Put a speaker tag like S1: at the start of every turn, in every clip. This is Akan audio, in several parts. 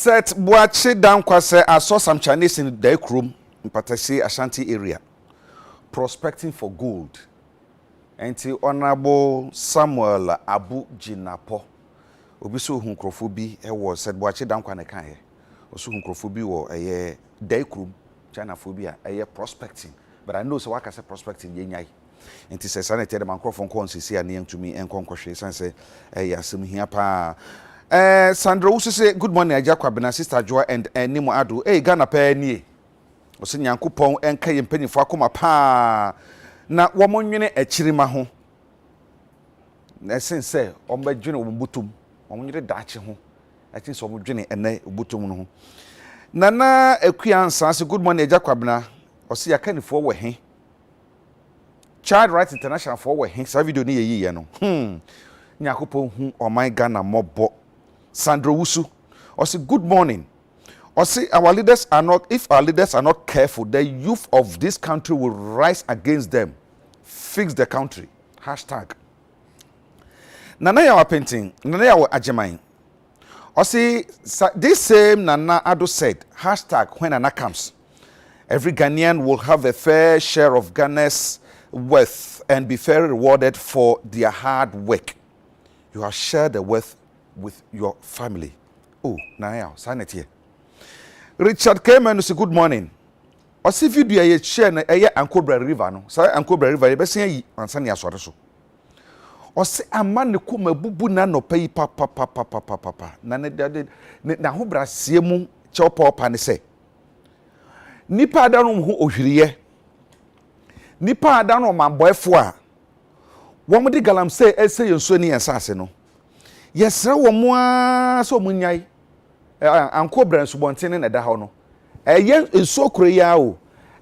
S1: Set Boache down kwase I saw some Chinese in the room in Patasi Ashanti area prospecting for gold. Enti Honorable Samuel Abu Jinapo obiso hunkrofo bi ewo said Boache down kwa ne kan he. Oso hunkrofo bi wo eye the room China phobia eye prospecting. But I know so waka say prospecting ye nyai. Enti se sanete de mankrofo nko nsisi ane ntumi enkonkohwe sanse eye asem hia pa. Sandra Usu say good morning Adekye na sister Joa and Nimu Adu. Ghana pa nie. Ose Nyankopon enka ye mpanyifo akoma pa. Na womonwene akirima ho. Na sense ombadwene obutum. Omonyere daache ho. Atin so omodwene ene obutum no ho. Nana Akuansa say good morning Adekye na. Ose yakanifo we he. Child Rights International for we he. Sa video ni ye no. Nyankopon hu oman Ghana mobo. Sandra Usu, or say good morning. Or say our leaders are not, if our leaders are not careful, the youth of this country will rise against them. Fix the country. Hashtag. Nana yawa painting, Nana yawa ajemain. Or say this same Nana Ado said, hashtag when Nana comes. Every Ghanaian will have a fair share of Ghana's wealth and be fairly rewarded for their hard work. You have shared the wealth with your family. Oh, now, sanity here. Richard came and say good morning. Or see video ye share na Ankobra River no. Say Ankobra River ye be say yi ansani asore so. Or say amane kuma bubu na no pay papa. Na na ho brasie mu che opa ne say. Nipa da no ho ohwiriye. Nipa da no mamboefo a. Wo mo de galamsey ese yenso ni ensase no. Yes, womoa so munyai Ankobra nsubonten na da ha no eye enso kroya o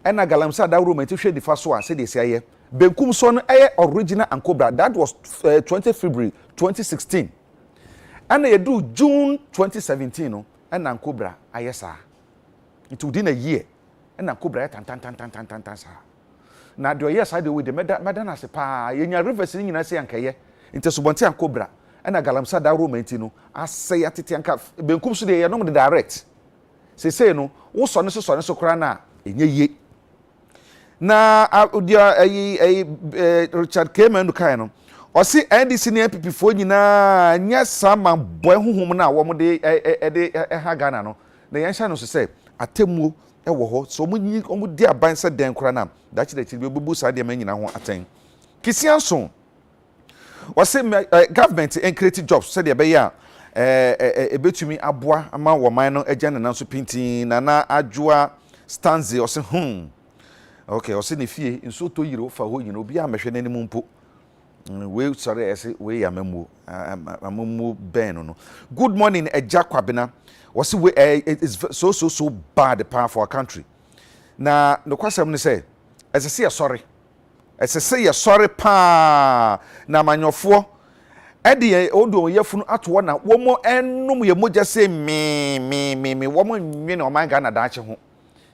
S1: na galamsa da ro menti hwe difa so a se de sia ye benkum so no eye original Ankobra that was 20 February 2016 and ye do June 2017 no na Ankobra ayesa it within a year na Ankobra tan sa na do yes I do with the medana se pa ye nya rivers ni nyina se ankaye inte subonten Ankobra na galamsa da romenti no asay atete anka benkum so de ye no de direct say no wo so ne so kra na enye ye na dia Richard Kemen no kai no o si NDC ne MPP fo nyina nya sama boy huhum na wo mo de ha Ghana no na yen sha no so say atemuo wo ho so mo di aban se den kra na da chi be bubu sa de manyina ho aten kisianso wase government create jobs said dey be ya ebetumi aboa ama wo man no agya na so pintin na adwoa stanze ose okay ose ne fie nso to yire ofa ho nyina obi amehwe nanim mpo we sorry ese we ya mamu ben no good morning Adekye na wase we it's so bad for our country na no kwasem ne say ese say sorry ese say ya sorry pa na manyofo ede odo yefunu ato na womo enum ye moja say me womo nwene o man Ghana daache ho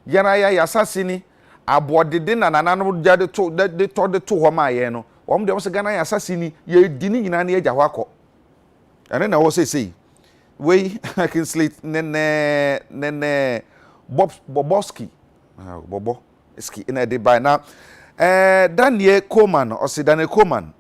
S1: yana ya asase ni abodede na nanano jade to ho ma ye no wom de wo se Ghana ya asase ni ye di ni nyina na ye gya ho akọ ene na wo say we I can sleep nene Boboski bobo ski ina de by now Daniel Coleman or say Daniel Coleman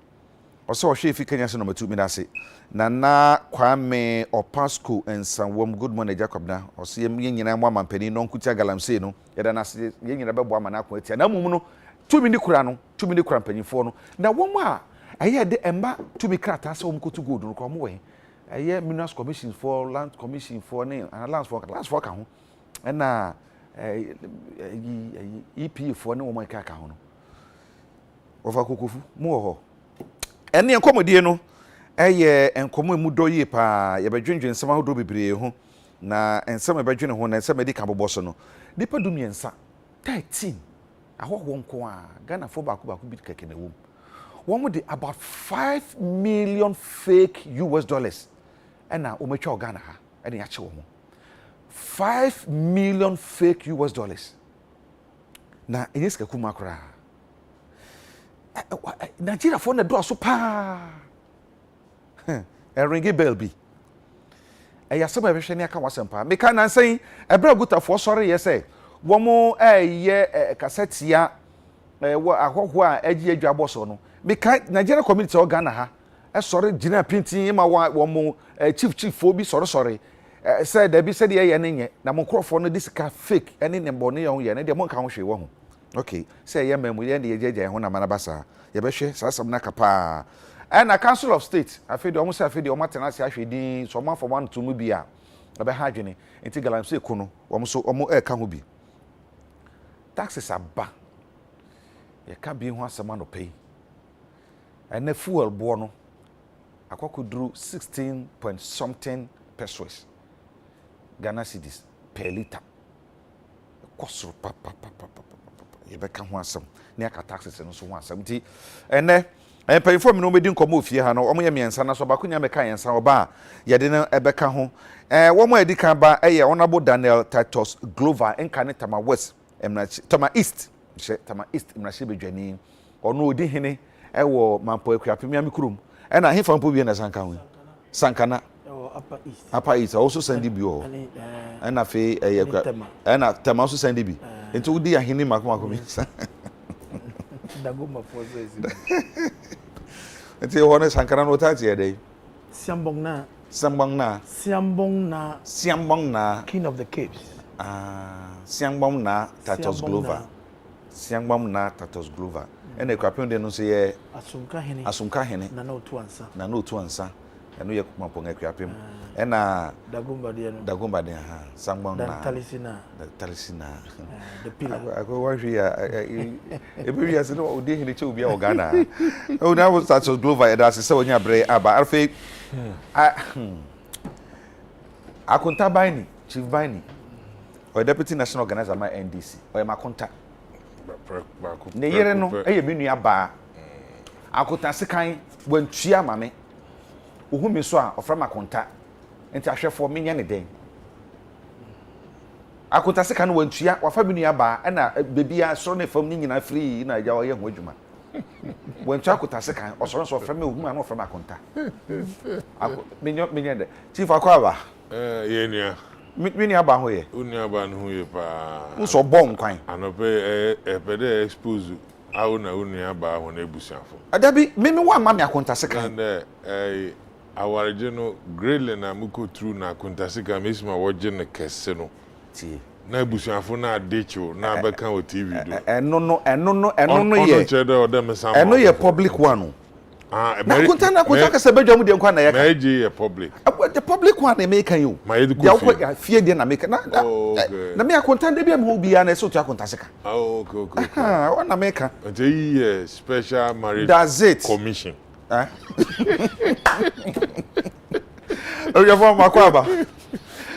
S1: or so she fi Kenya se number 2 mi na se Nana Kwame Opasco and Sanwom good morning Jacob na or say me nyina mo amampani no nkutia galamsey no ye da na se ye nyina bebo amana ko atia na mum no 2 mi ni kura no 2 mi ni kura mpanyifo no na wom a aye de emba 2 mi krata se wom ko to gold no ko mo we aye minerals commission for land commission for ne lands for ka ho na EP for ne wo man ka ho no over kokofu mu ho ene enkomodie no eye enkomo mu do yi pa ye bedwendwen nsem ahodo bebree ho na ensem bedwene ho na ensem edika boboso no dipa dumiensa 13 aho wonko a Ghana fo baako bi keke na wom won de about 5 million fake US dollars ena o metwa Ghana ha ene ya che wo 5 million fake US dollars na enyeska kuma kra Nigeria for na do so pa ringi bell bi ɛyɛ asɛm a ɛbɛhwɛ ne aka wasɛm paa meka nansan ɛbrɛ agutafoɔ sɔre yɛ sɛ wɔn ɛyɛ kasetia wɔ ahɔho a ɛgye adwa bɔ so no meka Nigeria community of Ghana ha ɛsɔre gyina pintin ma wɔn chief fo bi sɔre sɛ dabi sɛ deɛ ɛyɛ ne nyɛ na mo nkorɔfoɔ no de sika fake ɛne ne bɔ ne yɛ ho yɛ ne deɛ mo nka ho hwee wɔ ho okay sɛ ɛyɛ mɛmu yɛ ne yɛgyagya ho na mana basa yɛbɛhwɛ saa asɛm no aka paa ɛna council of state afei deɛ ɔmo sɛ afei deɛ ɔmo atena ase ahwɛ din so ɔmo afɔ ɔmo anto mu bi a ɛbɛha adwene nti galamsey ko no ɔmo so ɔmo ɛka ho bi taxes aba yɛka bi ho asɛm anɔpɛ yi ɛnɛ fuel boɔ no akɔkɔduru 16 point something pesos Ghana cedis per liter kɔsoro pa yɛbɛka ho asɛm ne aka taxes no so ho asɛm nti ɛnɛ mpanyinfoɔ mi no wɔn di nkɔmɔ ofie ha no wɔn yɛ mmiɛnsa na so baako nya mɛka yɛnsa ɔba a yɛde no ɛbɛka ho wɔn a yɛdi kan ba ɛyɛ honourable Daniel Titus Glover nka ne Tama West Tama East mmarahyɛ badwani ɔno odi hene ɛwɔ mampo akuapem yami kurom ɛna hefa mpo bi na sanka ho sankana Upper East also send bi o ɛna fe ɛna Tama also send bi nti wodi ahene mako mi
S2: Dagoma for this.
S1: Nti ho ne sankara no tati e dey.
S2: Siambong
S1: na
S2: King of the Capes.
S1: Siambong na Titus Glover. Siambong na Titus Glover. Ene kwapem de no so ye Asumka hene. Na no to ansa. Eno ye kumapong akwapem. Ena
S2: Dagomba
S1: de ha. Siambong na. Talisina.
S2: The pillar.
S1: I go watch here. Every year, no, they hear the two be Ghana. Oh, now was Titus Glover. That's so when you break. But I feel, I contact Bini, Chief Bini, or Deputy National Organizer, my NDC, or my contact. Ne yere no, eh, me nua ba. Akotase kan when tua mame. Ohu me so a ofra ma contact. Enti ahwefo me nya ne den. Akotase kan wantua wafa bi nua ba na bebia soro ne fam ni nyina free na agya oyɛ ho adwuma wantua akotase kan osoro so frɛ me ohuma na ofrɛ me akonta menyo de chief akwaba
S3: ye nua
S1: me nua ba ho ye
S3: unia ba no ho ye pa
S1: nso bɔ nkwan
S3: anope epede expose awo na unia ba ho na ebusiafo
S1: adabi me wa ma me akontase kan
S3: and awarje no grele na muko true na akontase kan mesima woje ne kese no na ebusuafo na adecho na abeka o TV do
S1: eno ye public one na kunta ka se bedwa mu de nkwa na ye ka
S3: meje ye public
S1: the public one na make you ya fie de na make na me akonta de bia me bia na so to akonta seka
S3: okay
S1: na make
S3: a special marriage commission
S1: you from Makwaba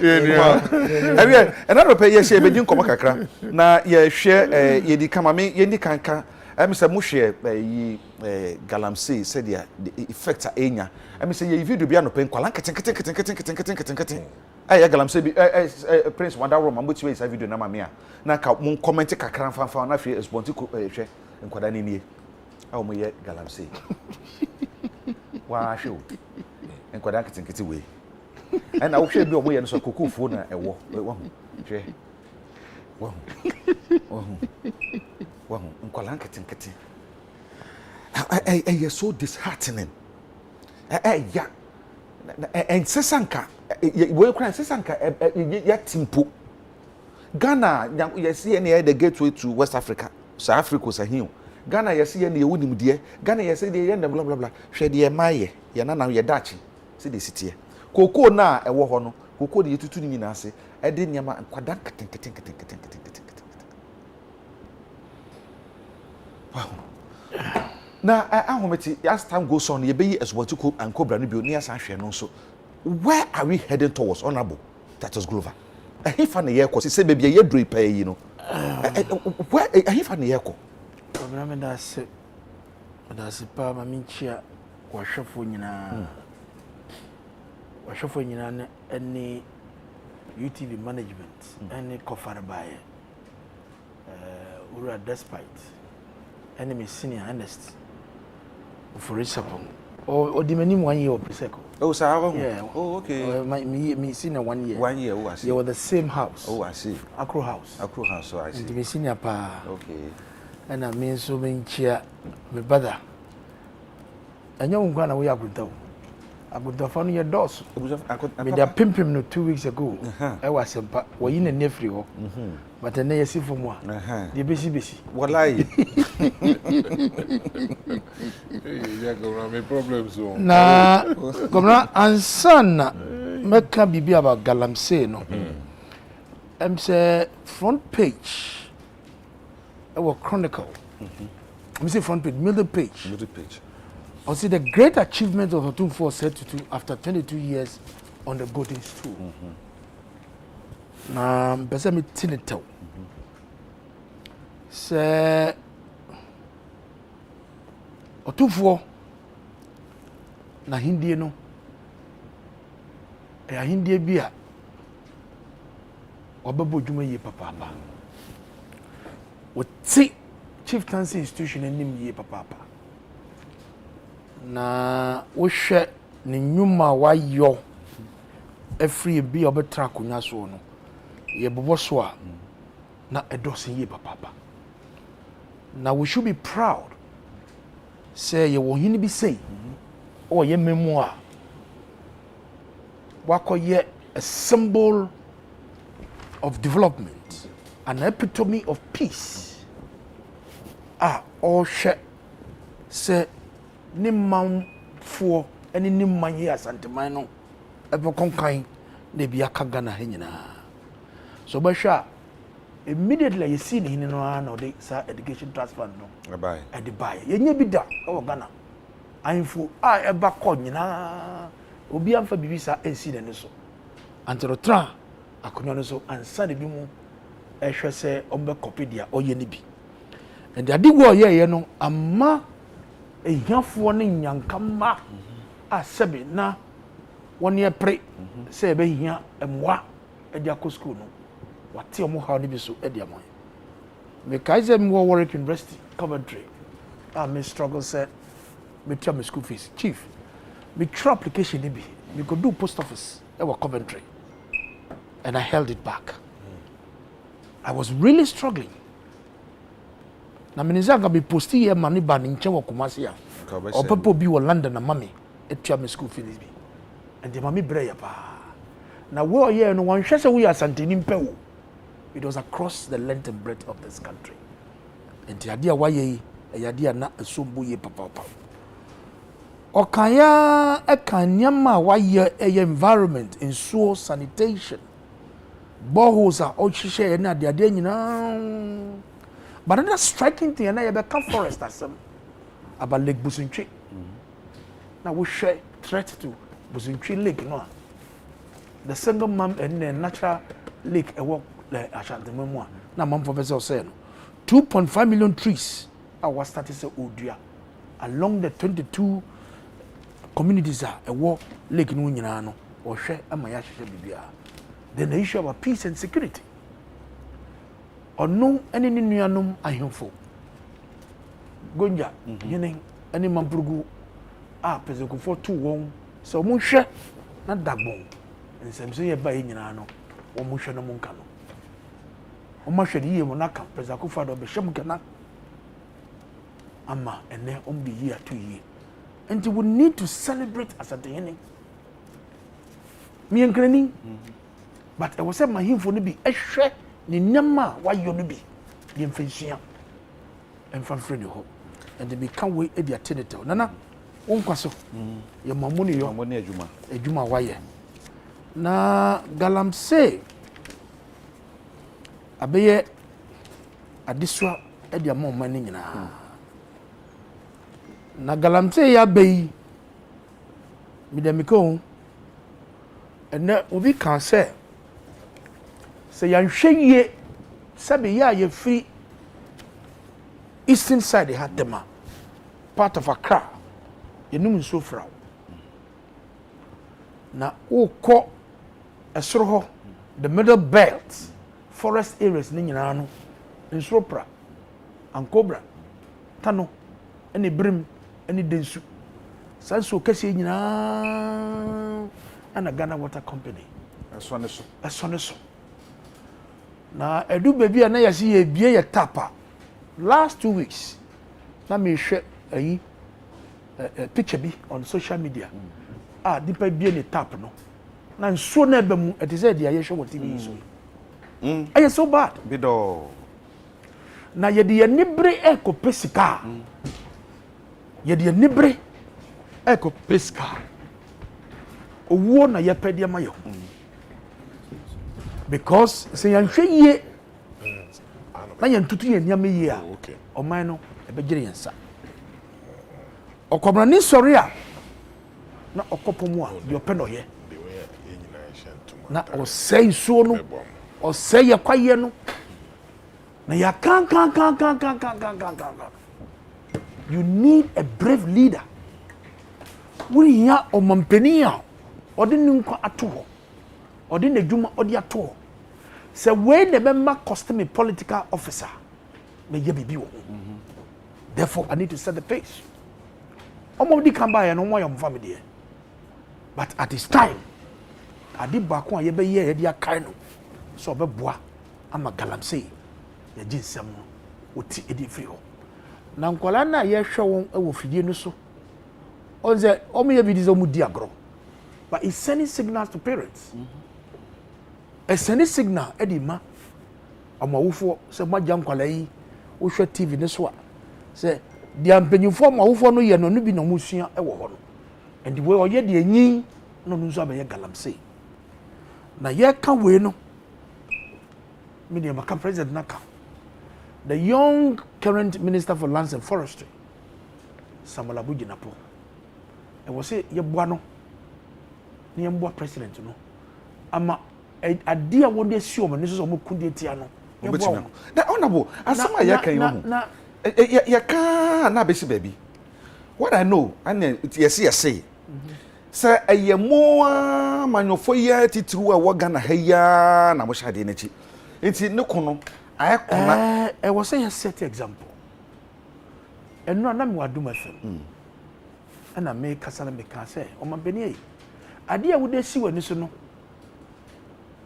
S1: yeah another pay yes e be din komo kakra na ye hwe ye di kama me ye di kanka em say mu hwe yi galamsey said the effect a enya em say ye video bia no pen kwala keten ay galamsey bi prince wanda ro mambo tiwe say video na mame a na ka mun comment kakra fanfa na hwe response hwe nkwada ni nie a mo ye galamsey wa hwe nkwada keten we and I will share your way and so cuckoo phone a walk. Wow, Uncle I so disheartening. Yeah, and Sesanka, we cry Sesanka, yet Timpo. Ghana, you see any the gateway to West Africa, South Africa was a hill. Ghana, you see any wooden dear. Ghana, you say the end of blah blah blah. Share the Maye, Yana, your Dutch, see the city. Koko na ewo ho no koko de yetutu ni nyina ase e de niam nkwada keten wow na ahometi as time goes on ye be yi eswatuko and cobra no bi oni asa hwe no so where are we heading towards honorable Titus Glover ahifa na ye ko se be bia ye dro pa yi no where ahifa na ye ko
S2: program da se pa ma minchia kwa hwefo nyina Washofo nyina any UTV management any kofar baye ura despite enemy senior honest for resapon or the many 1 year of preseko
S1: Oh, sir.
S2: Yeah.
S1: Oh, okay.
S2: Me senior 1 year.
S1: 1 year. Oh, I see.
S2: They were the same house.
S1: Oh, I see.
S2: Accra house.
S1: Accra house. So I see.
S2: And me senior pa.
S1: Okay.
S2: And I mean so many cheer my brother. And you gonna we are good. I could have found your doors. Me they pimping no 2 weeks ago. I was a we in a nephew. But I never see from one. The busy.
S1: What lie?
S3: Yeah, go me problems so.
S2: Na gomna ansana meka bibi about galamsey no. Say front page. Our chronicle. Say front page, middle page.
S1: Middle page.
S2: I see the great achievement of Otumfuo said to after 22 years on the golden stool. Na mpese me tinitew. Say Otumfuo na hindie no. Ya hindie bia. Wababo dwuma yie papa. Woti chieftaincy institution enim yie papa. Na wohwɛ ne nnwuma wayɔ afiri bi a ɔbɛtra akonya so no yɛbobɔ so a na ɛdɔsen yie papa. Now we should be proud say yɛwɔ hene bi sei ɔyɛ memu a wakɔyɛ a symbol of development, an epitome of peace ɔhwɛ sɛ ni manfo ani ni man yi asanteman no ebe konkan na bi aka Ghana ha nyinaa so behwa immediately you see the no na the education transfer no
S1: Bye.
S2: at the buy yenye bi da o Ghana ainfo eba kɔ nyinaa obi amfa bibi sa ensi ne so anterotra akonyo no so ansa de bi mu ehwɛ sɛ ombe copy dia oyɛ ne bi and ade wo ye no amma ehiafoɔ ne nyankama asɛbe na wɔn yɛ pre sɛ ebe hia emwa edi akɔ school no wate ɔmo ha ne bi so edi amon me kaize me Warwick University Coventry me struggle sɛ me try my school fees chief me try application ne bi me go do post office ɛwɔ Coventry and I held it back. I was really struggling. Na minizaga be posti ye mani ba ni nche wo Kumasi ya. O pepo bi wo London na mami etua me school fees bi. And the mami bre ya pa. Na wo ye no wan hwese wo ya Asanteni mpe wo. It was across the length and breadth of this country. And the idea why ye yade na asombo ye papa. Okaya ekanyama why ye environment in so sanitation. Boreholes are all share na the idea nyina. But another striking thing, na yebe ka forest asem about Lake Busuntwi. Now we share threat to Busuntwi Lake no. The single mom and the natural lake walk like Ashanti Memwa. Na mom professor say no. 2.5 million trees are what started say Odua along the 22 communities are a walk lake no nyina no. Or share amaya hye bibia. Then the issue of peace and security. Or no any nuanum ahemfo gonja yene any mampurugu pezeko for 2 won so mo hwe na dagbon nsem so ye ba yi nyina no wo mo hwe no mo nka no o ma hwe yi mo na ka pezeko fa do be hwe mo kana ama ene on be year 2 year and we need to celebrate as at the ending me enkrani but I was say my himfo no bi ehwe ni nyama wayo no bi de mfensua emfamfre ne ho and they become we e dia tenetel nana wonkwaso ye mamuni yo
S1: Mamoni
S2: adwuma waye na galamsey abeye adiswa e dia mamma ni nyina na galamsey ya beyi midamiko ene obi kan say say yanhwe sabe ya ye free eastern side had them part of Accra yenum nso fra na ukọ esoro ho the middle belt forest areas ni nyina no nso pra ankobra tano ene brim ene densu Sanso kese nyina ana Ghana Water Company eso na edu baby na yasi ye bie ye tapa last 2 weeks na me hwe ayi picture bi on social media dipa bie ne tap no na nsuo na eba mu it is said ya hwe what TV so aye so bad
S1: bido
S2: na ye de nibre ekopesika ye de nibre ekopesika owo na ye pede ma yo because say yan hwe ye na yan tutu ye nyame ye a oman no ebegire yensa okomra ni sori a na okopomu a de ope no ye na osei suo no osei kwaye no na ya kan you need a brave leader we ya omampani a odi nkwa ato ho odi na dwuma odi ato ho se we ne be ma costume political officer me ye bibi wo therefore I need to set the pace omodi kan ba ye no mo yom family but at this time adi ba ko ye be ye dia kai no so be boa ama galamsey ye ginsem no oti edi free ho na nkwala na ye hwe won ewo fidie no so onze omo ye bidizo mu di agro but it's sending signals to parents it's sending signal edima amawufo se magya nkwala yi wo hwe TV ne so a se dia mpanyufo amawufo no ye no no bi na musua ewo ho no and the way oye de anyin no nso abaye galamsey na ye ka we no me de maka president naka the young current minister for lands and forestry Samuel Abujinapo e wo se ye boa no ne ye boa president no ama ade a won de si o me so mo kundie tia no ye boa
S1: na honorable asama ye kan yo ye ka na be si baby what I know and yes say say ayemo manyofo ya titru a wo Ghana ha ya na mo shade na chi enti ne kono ayekona
S2: e wo say set example eno na me waduma fam ana me kasala me ka say o mabeni e ade a wo de si wani so no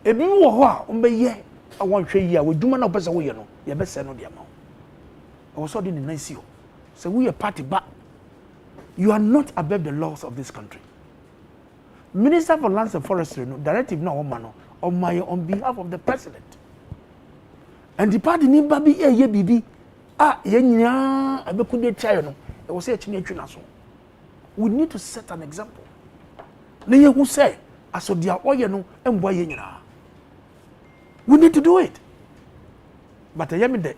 S2: ebi wo ho a o be ye awon hwe yi a wo duma na opesa wo ye no ye be se no de ama wo so de ni nan si ho say we a party back you are not above the laws of this country. Minister for Lands and Forestry, no directive no woman on behalf of the president. And the party ni babi ye bibi ye nyina abekunde chayo no e wo say chini atwina so. We need to set an example. Na ye who say aso dia oye no emboa ye nyina. We need to do it. But ayemi de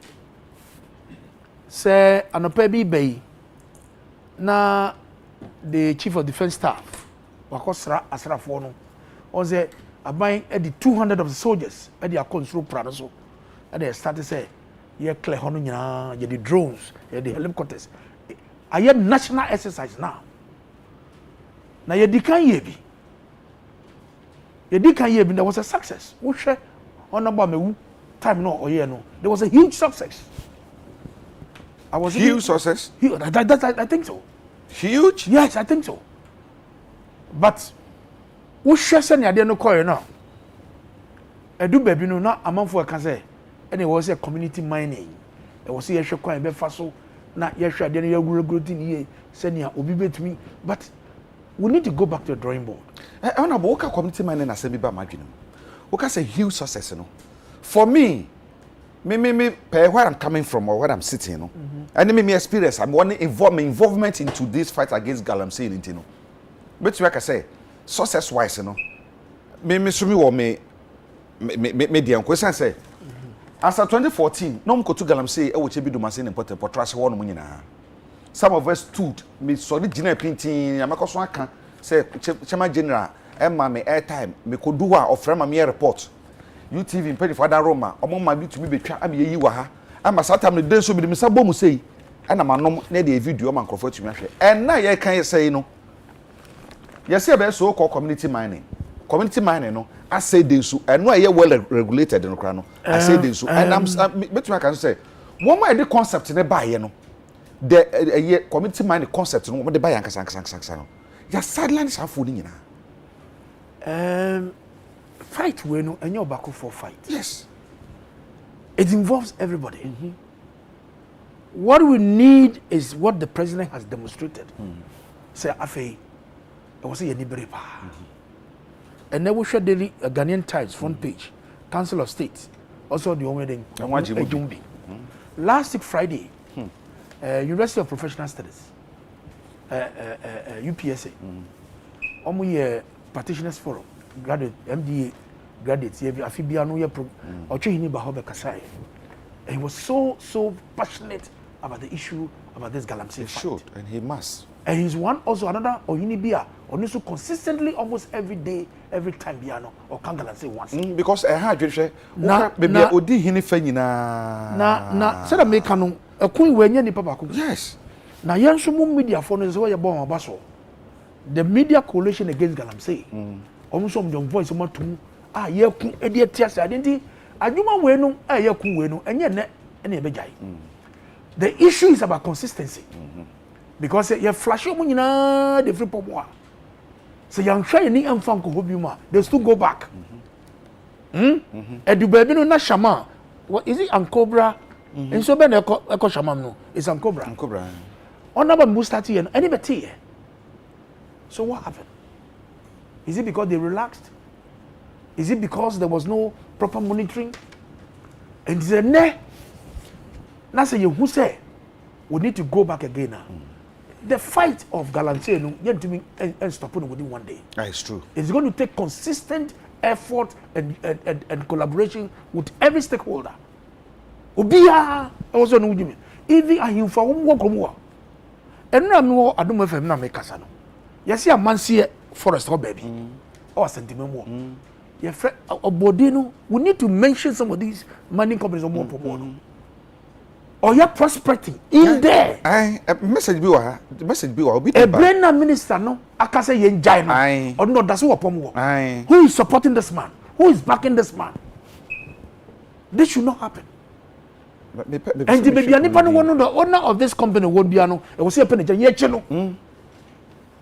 S2: say anopa bi bay na the chief of defense staff wakosra asrafo no on say aban e 200 of the soldiers e dey control prano so e dey start say ye clear hono nyina ye the drones ye the helicopters aye national exercise now na ye dikan ye bi there was a success wo hwe onaba mewu time no oye no there was a huge success.
S1: Huge success?
S2: I think so.
S1: Huge?
S2: Yes, I think so. But we share send ade no call now. Edu baby no na amanfo ka say and it was a community mining. It was here hwe kwan be fa so na ye hwe ade no ya guruguru ni send ya obi betumi but we need to go back to the drawing board.
S1: I na bo ka community mining na semi ba madwinum. We ka say huge success no. For me where I'm coming from or where I'm sitting, no. And me experience. I'm wanting involvement into this fight against galamsey, you know. But like I say, success wise, you know. Me sumi wo me the question say. As of 2014, no mko to galamsey e wo chebi do machine important for trash one mo nyina. Some of us stood me solid general painting amakoso aka say chairman general emma me airtime me ko do wa ofre ma me report. UTV mpedi for Roma omo ma bi tumi betwa am yeyi wa ha ama satam ne den so bi me sabo mu sei ana manom na de video ma nkrofo tumi ahwe en na ye kan sei no ye se be so called community mining no I say den so eno aye well regulated no kra no I say den so and I'm betuma kan say one more the concept ne ba ye no the community mind concept no what the buy ankasa no ya sidelines afo ni nyina
S2: fight we no enyo back for fight.
S1: Yes,
S2: it involves everybody. What we need is what the president has demonstrated. Say afei it was a brave. And then we share daily Ghanaian Times front page, Council of State, also the wedding. Last week Friday, University of Professional Studies, UPSA, Practitioners Forum, graduate MDA graduates, Afibiano Ochehini Bahobe Kasai. He was so passionate about the issue about this Galamsey fight.
S1: Should, and he must.
S2: And he's one also another Ohini Bia, also consistently almost every day, every time Biano or Kangalanse once.
S1: Because I had you maybe Odi Hini Fenina.
S2: Na said I make canon a queen when any papa.
S1: Yes.
S2: Now Yansumu media phone is where you're born basso. The media coalition against Galamsey. Almost some young voice about to ye kun idiot tears identity. Ajuma wenu ye kun wenu and yet any bejai. The issue is about consistency. Because you flash up when the free power. So young try any unfunk hobima, they still go back. And the baby no shama. What is it? Ancobra. And so ben echo shaman no. It's Ancobra.
S1: Ancobra.
S2: On number mustati and anybody. So what happened? Is it because they relaxed? Is it because there was no proper monitoring? And they said, nah. Now say you who say we need to go back again now. The fight of Galamsey no yet to be and stopping within one day.
S1: That is true.
S2: It's going to take consistent effort and collaboration with every stakeholder. Obia also no Jimmy. Even a him for work more. And no I don't know if I'm not make no. You see a man see forest or baby. Or sentiment more. Your friend Obodino, we need to mention some of these mining companies or more for more. Or you're prospecting in there.
S1: Message be wa. The message be wa.
S2: A brain minister no. Akase yen jai. Or no, that's what pomo. Who is supporting this man? Who is backing this man? This should not happen. And the baby any one the owner of this company won't be ano. It was a penny ye cheno.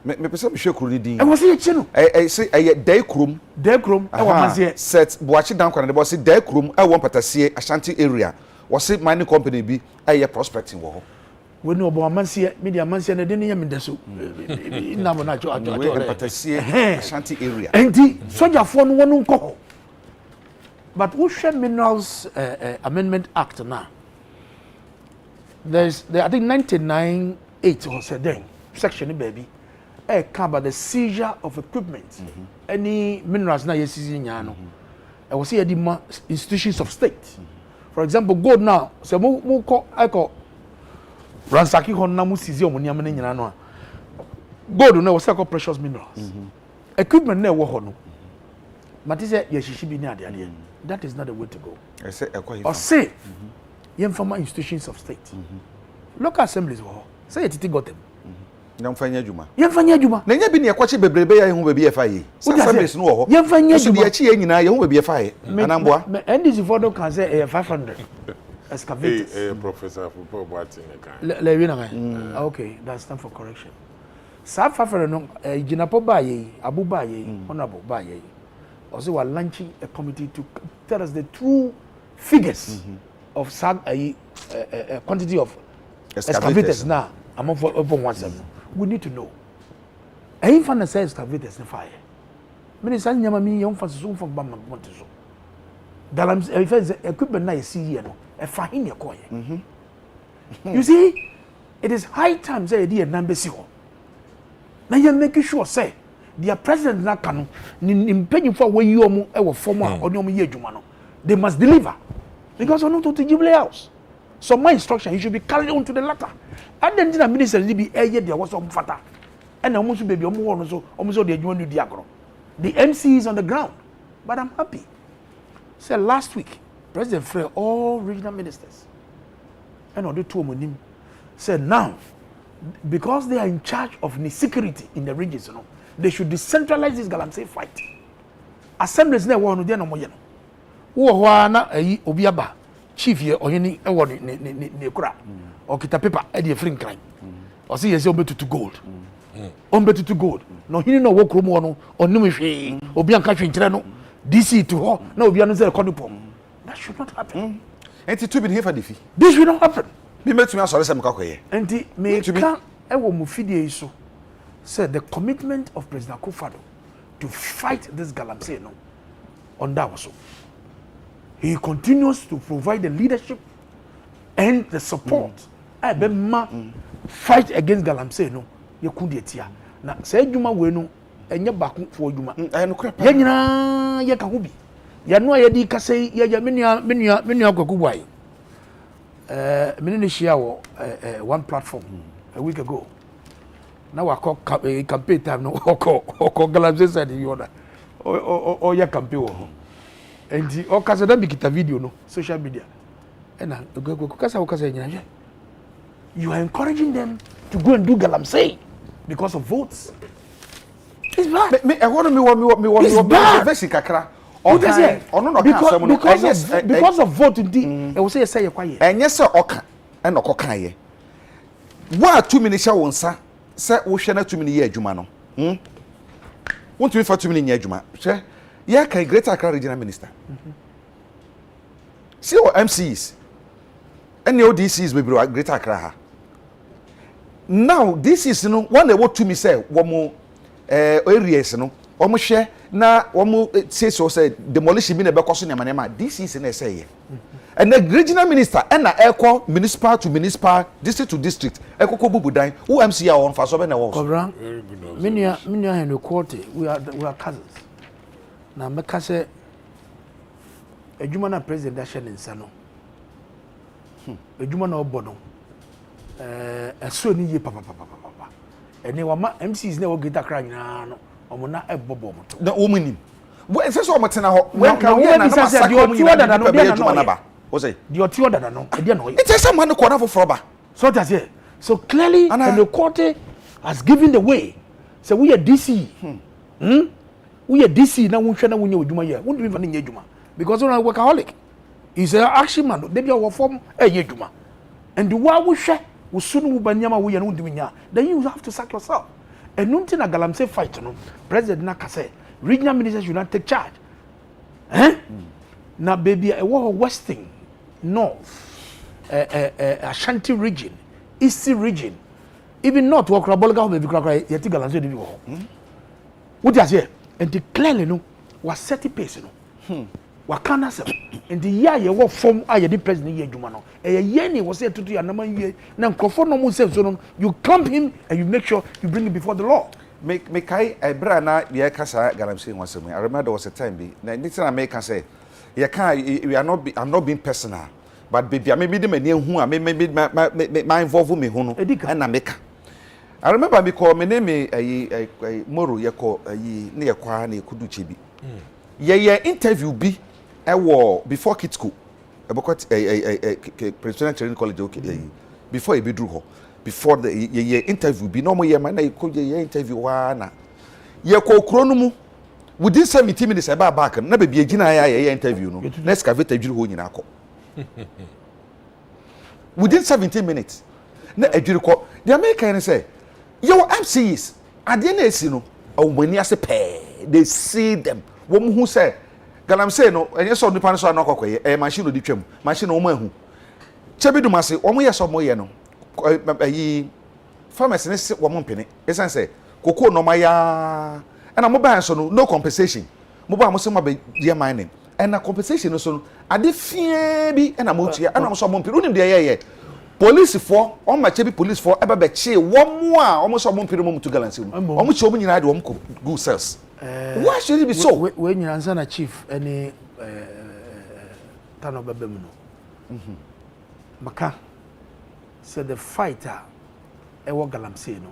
S1: Me person share kuru din.
S2: It was a cheno.
S1: I say day krum.
S2: Day krum. I want
S1: set boachi down kwana the boss day krum. I want patasie Ashanti area. Was it mining company be a prospecting war? We
S2: know about Mansia, media Mansia, and then you so.
S1: Ashanti area.
S2: And the soldier phone one call. But Ocean Minerals Amendment Act now. I think 99(8) or so then section baby. Cover the seizure of equipment. Any minerals now yes is I was here the institutions of state. For example, gold now. So I call ransaki hon na mu seize omo niam na nyina no. Gold no was called precious minerals. Equipment na wo ho no. Mati say ye shishi bi ni ade ade. That is not the way to go.
S1: I say
S2: or say former institutions of state. Local assemblies wo. Say it got them.
S1: Yamfanya adwuma.
S2: Yamfanya adwuma.
S1: Na nya bi ne yakwache bebrebe ya hu bebi efa yi. Assemblies no wo ho.
S2: Yamfanya adwuma.
S1: So de achi ye nyina ye hu bebi efa yi. Anamboa.
S2: NDC for can say 500 excavators.
S3: Professor Fupo Boatin
S2: kan. Okay, that's time for correction. Sa 500 no Jinapo ba ye, Abu ba ye, Honorable ba ye. Also we are launching a committee to tell us the true figures of quantity of excavators now among for open ones. We need to know. And if I say excavators in fire, Minister Nyama mi young for soon from Bama Montezo. Galams equipment na see here no. A fine your coin. You see, it is high time say dear number si ho. Now you make sure say their president na kanu ni penny for where you omo e wo form a oni omo ye adwuma no. They must deliver because ono to Jubilee House. So my instruction, you should be carried on to the latter. And then the minister will be a year there was some fata. And almost baby almost the adjoining diagram. The MC is on the ground. But I'm happy. So last week, President Frey, all regional ministers, and other two of them said now, because they are in charge of the security in the regions, you know, they should decentralize this Galamsey fight. Assemblies never want to do no more. Who are na obiaba. chief here or any ne kura or kita paper e dey free crime or say yes to gold to gold no hini no wo kromo no onim hwe obi anka hwe nkyere no DC to ho na obi anu say record that should not happen
S1: enti to be here for the fee
S2: this will not happen
S1: bi metumi asore se mkakoye
S2: enti me ka e wo mu fidie so said the commitment of President Akufo-Addo to fight this galamsey no on that also. He continues to provide the leadership and the support. I be fight against galamsey no ye kundi etia. Na say adwuma we no enye baako fo adwuma. Ye nyina ye ka ho bi. Ye no ye di kase ye menua kwaku boy. Me ne share wo one platform a week ago. Now I call campaign time no oko galamsey said you order. O ya campaign wo. And the okasa da bikita video no social media. And you are encouraging them to go and do galamsey because of votes. It's bad. Me
S1: Vesi kakra.
S2: Because of vote indeed. I will say say quiet.
S1: Enye se oka and okokan ye. Wa 2 minutes sha wonsa se wo hwe na 2 minutes ye adwuma no. Won't we for 2 minutes ye adwuma. Hwe yeah, can Greater Accra Regional Minister. See what MCs and the DCs will be Greater Accra. Now, this is one they want to me say one more areas, one share na one more say so say demolition mean a because in manema. This is in SA. And the regional minister and the echo municipal to municipal, district to district, echo Bubudain, who MC are on for so many walls.
S2: Many in the quarter, we are cousins. Na meka se adwuma na president da hye ne nsa no adwuma na obo no eso ni ye papa ene wa ma MCs na wo Greater Accra nyina no omo na ebobo moto
S1: na wo munim wo se so omo tena ho
S2: when ka wo na masaka di oti oda na no dia na ba
S1: wo say
S2: di oti oda na no e dia na
S1: it is some man ko na for ba
S2: so that's it so clearly and the court has given the way so we are DC we are DC na wonhwe na wonya odwuma ye won't even nya adwuma because one workaholic is an action man they be our form adwuma and the wa wohwe wo sunu wo banyama wo ye no wondim nya then you have to sack yourself and nunti na galamsey fight no president na kase regional ministers should not take charge na baby e wo western north Ashanti region eastern region even north wo kra bolga ho be kra yeti galamsey de bi wo what you say and the clearly no was set pace no wakana sem and the year ye wo form aye the president ye adwuma no e ye ni wo say tutu ya na man ye na nkofo no mo say so no you camp him and you make sure you bring him before the law
S1: me kai ebra na ye kasa galamsey wasem I remember there was a time be na anything I make say ye can we are not I'm not being personal but baby I maybe dem ani hu a me involve me hu no na make I remember because my name Moro yeko ne yekwa na ekudu chebi. Ye interview bi ewo before kids school. About President Training College okay before e be dru ho. Before the ye interview bi no mo ye man na ye interview wa na. Ye ko kro no mu within 70 minutes e ba back na be bi agina ye interview no. Na excavator dwuru ho nyina akọ. Within 17 minutes na adwuru ko. The American say your MCs at the end no when you say pay they see them wom who say galamsey no enye so nipa so na kokoye machine odi twam machine o ma hu chebiduma se wom ye so mo ye no yi farmers ne se wom mpene esan say koko no ma ya na mo ban so no compensation mo ba mo se ma be ye mining na compensation no so no ade fie bi na mo tua na mo so mo mpene unim de ye police for on my chebi police for eba be che one more almost some period moment to galamsey omo che omo nyina de omo go sales why should it be so
S2: we nyina nsa na chief any tano babem no maka said the fighter e wo galamsey no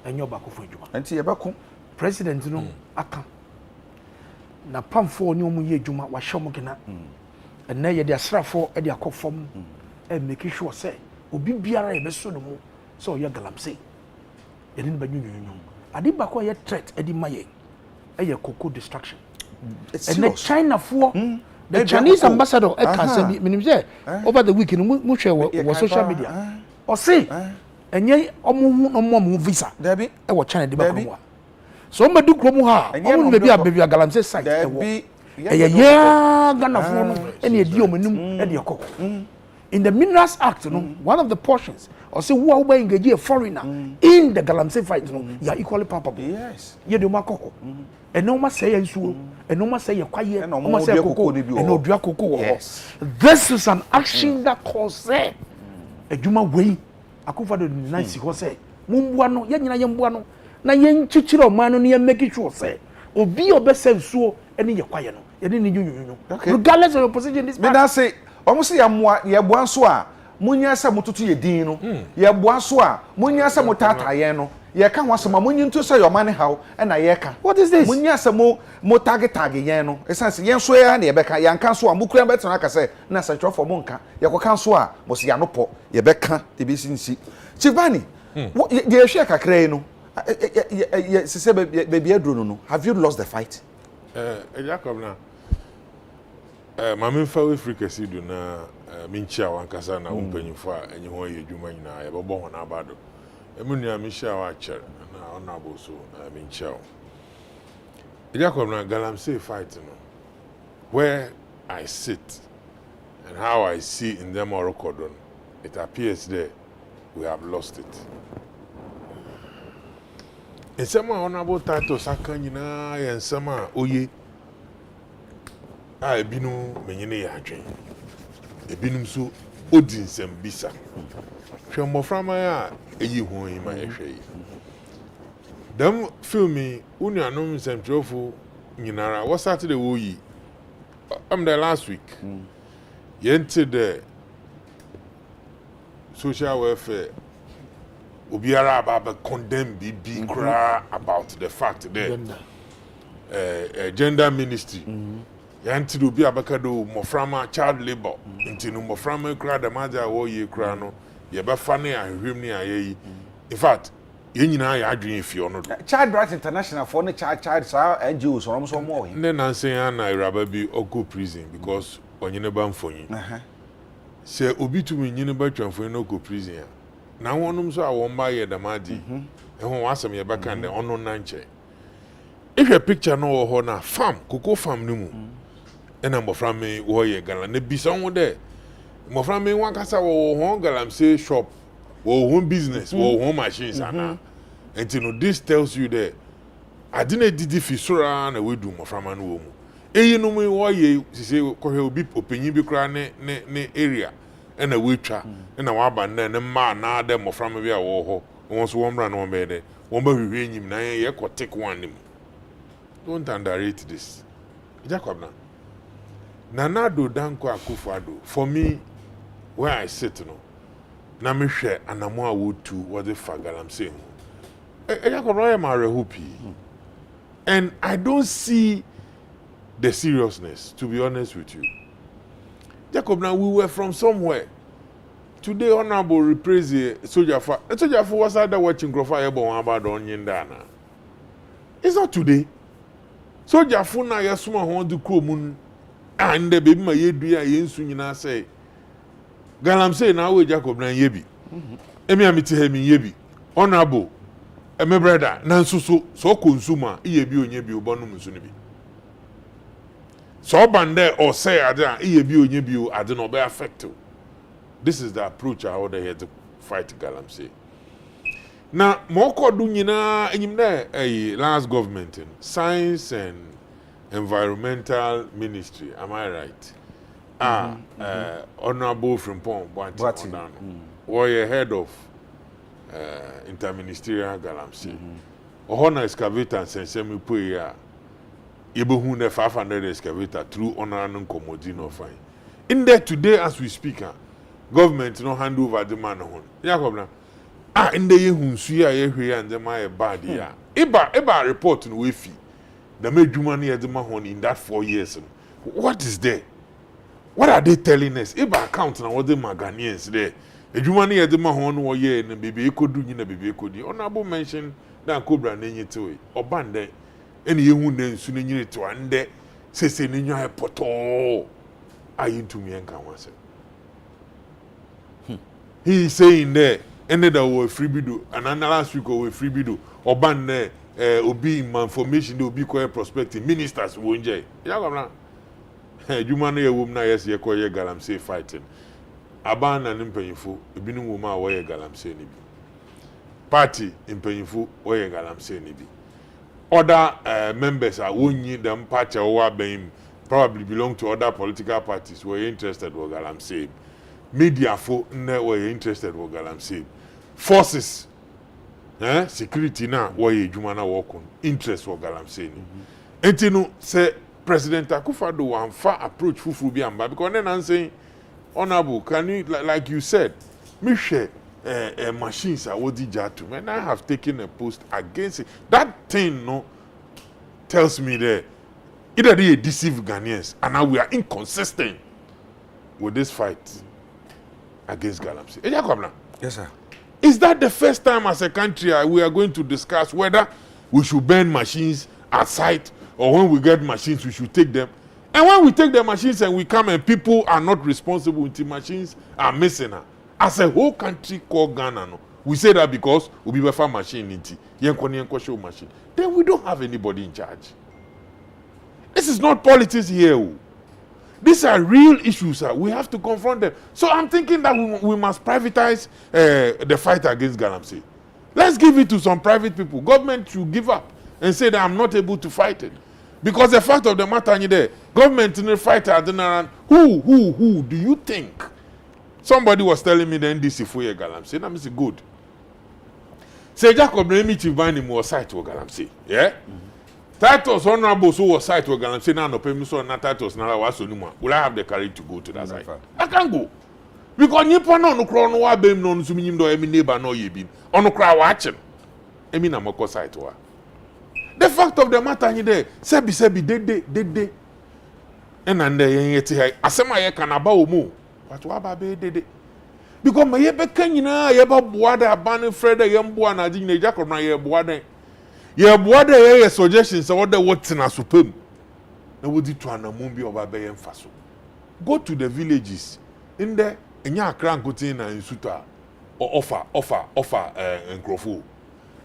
S2: enyo ba ko fo adwuma
S1: enti ye ba ko
S2: president no aka na pamfo ni omo ye adwuma wa hye omo gena na ye de asrafo e de akofom and make sure say obi biara e be so no mu so ye galamsey ye ni ba nyunyunyu ade ba ko ye threat e di maye e ye cocoa destruction and the China for the Chinese ambassador over the weekend mu share wo social media or say enye omo visa e wo China de ba ko so o madu krom ha omo me bia galamsey site e wo Ghana for no ene edi omanum e de kokko in the Minerals Act one of the portions or say who are engage a foreigner in the galamsey fight you are equally palpable
S1: yes
S2: ye de makoko and no ma say nsuo and no ma say kwaye no ma say kokko and no dua kokko wo this is an action that calls say adwuma wei akufo do nice ho say mumbua no ye nyina ye mbua no na ye nchichire o man no ye make sure say obi obese nsuo ene ye kwaye no ye ni nyunyunyu regardless of your position in this
S1: me that say almost ye boa nso a munya se mototo ye din no ye boa so a munya se motataye no ye ka ho asema munyi nto so your money how na ye ka
S2: what is this
S1: munya se mo tag yen no esanse yen so ya na ye beka yan kan so a mukura beto na ka se na sancho for mo nka ye ko kan so a mo se ya no po ye beka e be sinsi chivani ye hwe kakra no ye se baby adro no have you lost the fight
S3: Jacob na mama fa we Africa si do na minchia wankasa na umpanyimfo a enyi ho ye dwuma nyina ye bebo ho na abado emunua minchia wa cher na honorable so minchia Jacob na galamsey fight no where I sit and how I see in them or record it appears there we have lost it. In some honorable title saka nyina ye nsama oye a ebinu menyene ya adwen ebinum so odin sem bisa hwe mmoframa ya eyi ho yi ma ehwe yi dem filmi unuanom nsɛmtwerɛfo nyinara what Saturday wo yi am the last week yente the social welfare obiara aba condemn bibi kra about the fact that gender ministry yanti do bi abaka do moframa child labor into no moframa kra da maja wo ye kra no ye be fa ne ahwem ne ayeyi in fact ye nyina ya adwen fi ono do
S1: child rights international for ne child sa NGO so so mo yi
S3: ne nansen ya na iraba bi ogo prison because onyene ba mfonyi se obi tumi nyine ba twamfonyi no go prison ya na wonum so a won ba ye da maji ho wasem ye baka ne ono na nche if a picture no wo ho na farm cocoa farm ni mu ena moframe wo ye gala ne bisa ho de moframe wankasa wo ho galamsey shop wo ho business wo ho machines ana and you know this tells you that adina didi fi sora na we do moframa no wo mu eyi no mu wo ye sise ko he obi opanyin bi kra ne area ena we twa ena wa ba ne ma na de moframa bi a wo ho won so won bra no be de won ba hwehwe enyim na ye ko take one nim. Don't underrate this. Jacob Nanado Danko Akufo-Addo. For me, where I sit, na me hwe anamo a wotu what the galamsey. Jacob I am a rehupi. And I don't see the seriousness, to be honest with you. Jacob, now we were from somewhere. Today, honorable reprise soldier for was either watching Grofa Ebo about Onion Dana. It's not today. Soldier for now, Yasuma want to come and the baby my yedia yensu nyina say. Galamsey now we Jacob na yebi. Emi amiti hemi yebi. Honorable, my brother, nanso so consumer, yebi onyebi obonu musu ni bi. So bande or say ada yebi onyebi ade no be affect. This is the approach I order here to fight Galamsey. Now, moko do nyina enyim na last government science and environmental ministry, am I right? Honorable Frimpong Boati Onano, head of interministerial Galamsey. Ohona excavator and sensemi puya yebohu ne 500 excavator through Onano Komodino fine. In there today as we speak, government no hand over the man on. Jacob in the year Hunsuya Yehwe and the my bad ya. Eba report in Wifi. The major money at the mahon in that 4 years. What is there? What are they telling us? Eba account now what the Maganians there. A Jumani at the mahon or ye and baby could do in a baby could. Honorable mention that Cobra name to it. Or bande any young then soon in it to and there says in your poto. into me and can say. He is saying there, and then there was free bido, and last week was free bido, or ban there, obi information, they will be quite prospecting ministers won't jay. Yeah, you man a woman, yes, you call your galamsey fighting. Aban and impayful, a binu woman, where galamsey nibi. Party impayful, where galamsey nibi. Other members are winning them party or probably belong to other political parties were interested what I'm saying. Media folk were interested what I'm saying. Forces, security now were Jumana work on interest what I'm saying. And you know, say President Akufo-Addo one far approach Fufu Biamba because then I'm saying, Honorable, can you like you said, me share machines are what did you and I have taken a post against it. That thing no tells me that either they deceive Ghanaians and now we are inconsistent with this fight against galamsey.
S1: Yes, sir.
S3: Is that the first time as a country we are going to discuss whether we should burn machines at site or when we get machines we should take them? And when we take the machines and we come and people are not responsible until machines are missing. As a whole country called Ghana, no, we say that because we be farm machine in show machine. Then we don't have anybody in charge. This is not politics here. These are real issues. We have to confront them. So I'm thinking that we must privatize the fight against galamsey. Let's give it to some private people. Government should give up and say that I'm not able to fight it. Because the fact of the matter is there, government in the fight who do you think? Somebody was telling me the NDC for your galamsey. I'm saying good. Say Jacob Nemi Chief Bani was site for galamsey. Yeah? Titles honorable so was site for galamsey now no pay so na titles na was onuma. Will I have the courage to go to that site? I can't go. Because nipa no kro no wa bem no so minim do emi neighbor no ye bi. Ono kra watching. Emi na moko site wa. The fact of the matter is there. Sebi dede. And then yeti hai asema ye kan aba omo. But what about dede? Because my ye be kanyina ye ba boada ban Fred ye mboa na di na Jacob na ye boada. Ye boada ye suggestions so what na supem. Na wodi to anamon bi oba be ye mfaso. Go to the villages in there enya akra nkotin na insuta offer nkrofo.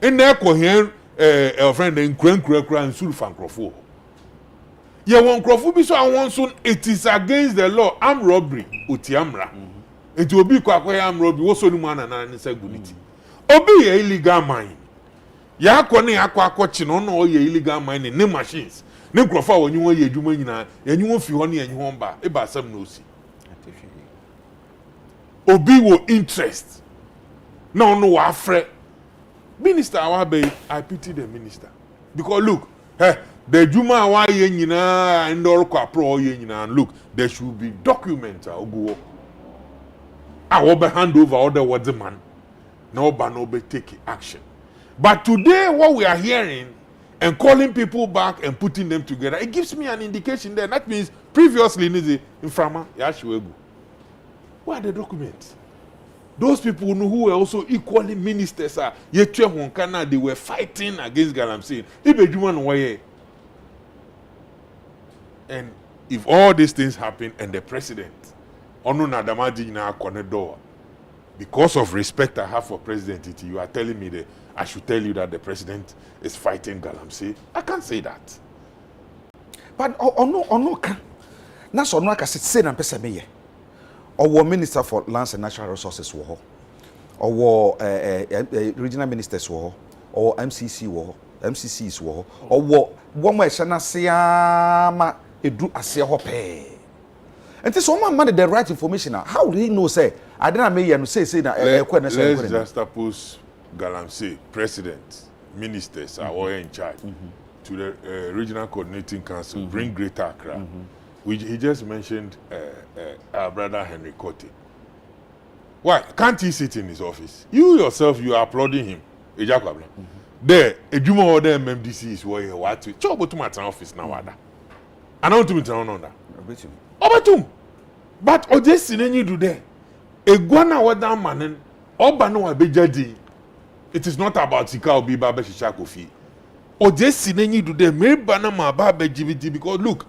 S3: In there ko here friend nkura nsuru fa nkrofo. Ye won nkrofo bi so awon so it is against the law armed robbery otiamra. Enti obi kwa armed robbery wo so ni mu anana ne saguniti. Obi ye illegal mine. Ya akọ akọ no no ye illegal mine ne machines. Ne nkrofo a wonyi won ye adwuma nyina, yanyi won fi ho ne yanyi won ba. E ba asem no si. Obi wo interest. No wa afre. Minister Awabe, I pity the minister. Because look, the Juma Awaye nyina and Orko Pro nyina, and look, there should be documents ogo. I will be hand over other words man. No be take action. But today what we are hearing and calling people back and putting them together, it gives me an indication there. That means previously in Frama, Yashuegu. Where are the documents? Those people who were also equally ministers they were fighting against galamsey. And if all these things happen and the president, because of respect I have for president, you are telling me that I should tell you that the president is fighting galamsey. I can't say that.
S1: But that's not say na pesa meye. Or Minister for Lands and Natural Resources war, or regional ministers war, or MCC war, MCCs war, or one way shana siama edu asia hope. And this someone man the right information. How do he know say? I didn't make you say
S3: let's just suppose galamsey president, ministers are all in charge to the regional coordinating council, bring Greater Accra. He just mentioned our brother Henry Kote. Why can't he sit in his office? You yourself, you are applauding him. There, a Juma order MMDC is where you want to. Go to my office now. I don't want to be down on that. But Odesi then do there. A guana wada manen, Obano abejadi. It is not about Sika Obi Baba Shishakofi. Odesi then do there. Maybe Banama Baba GBT because look.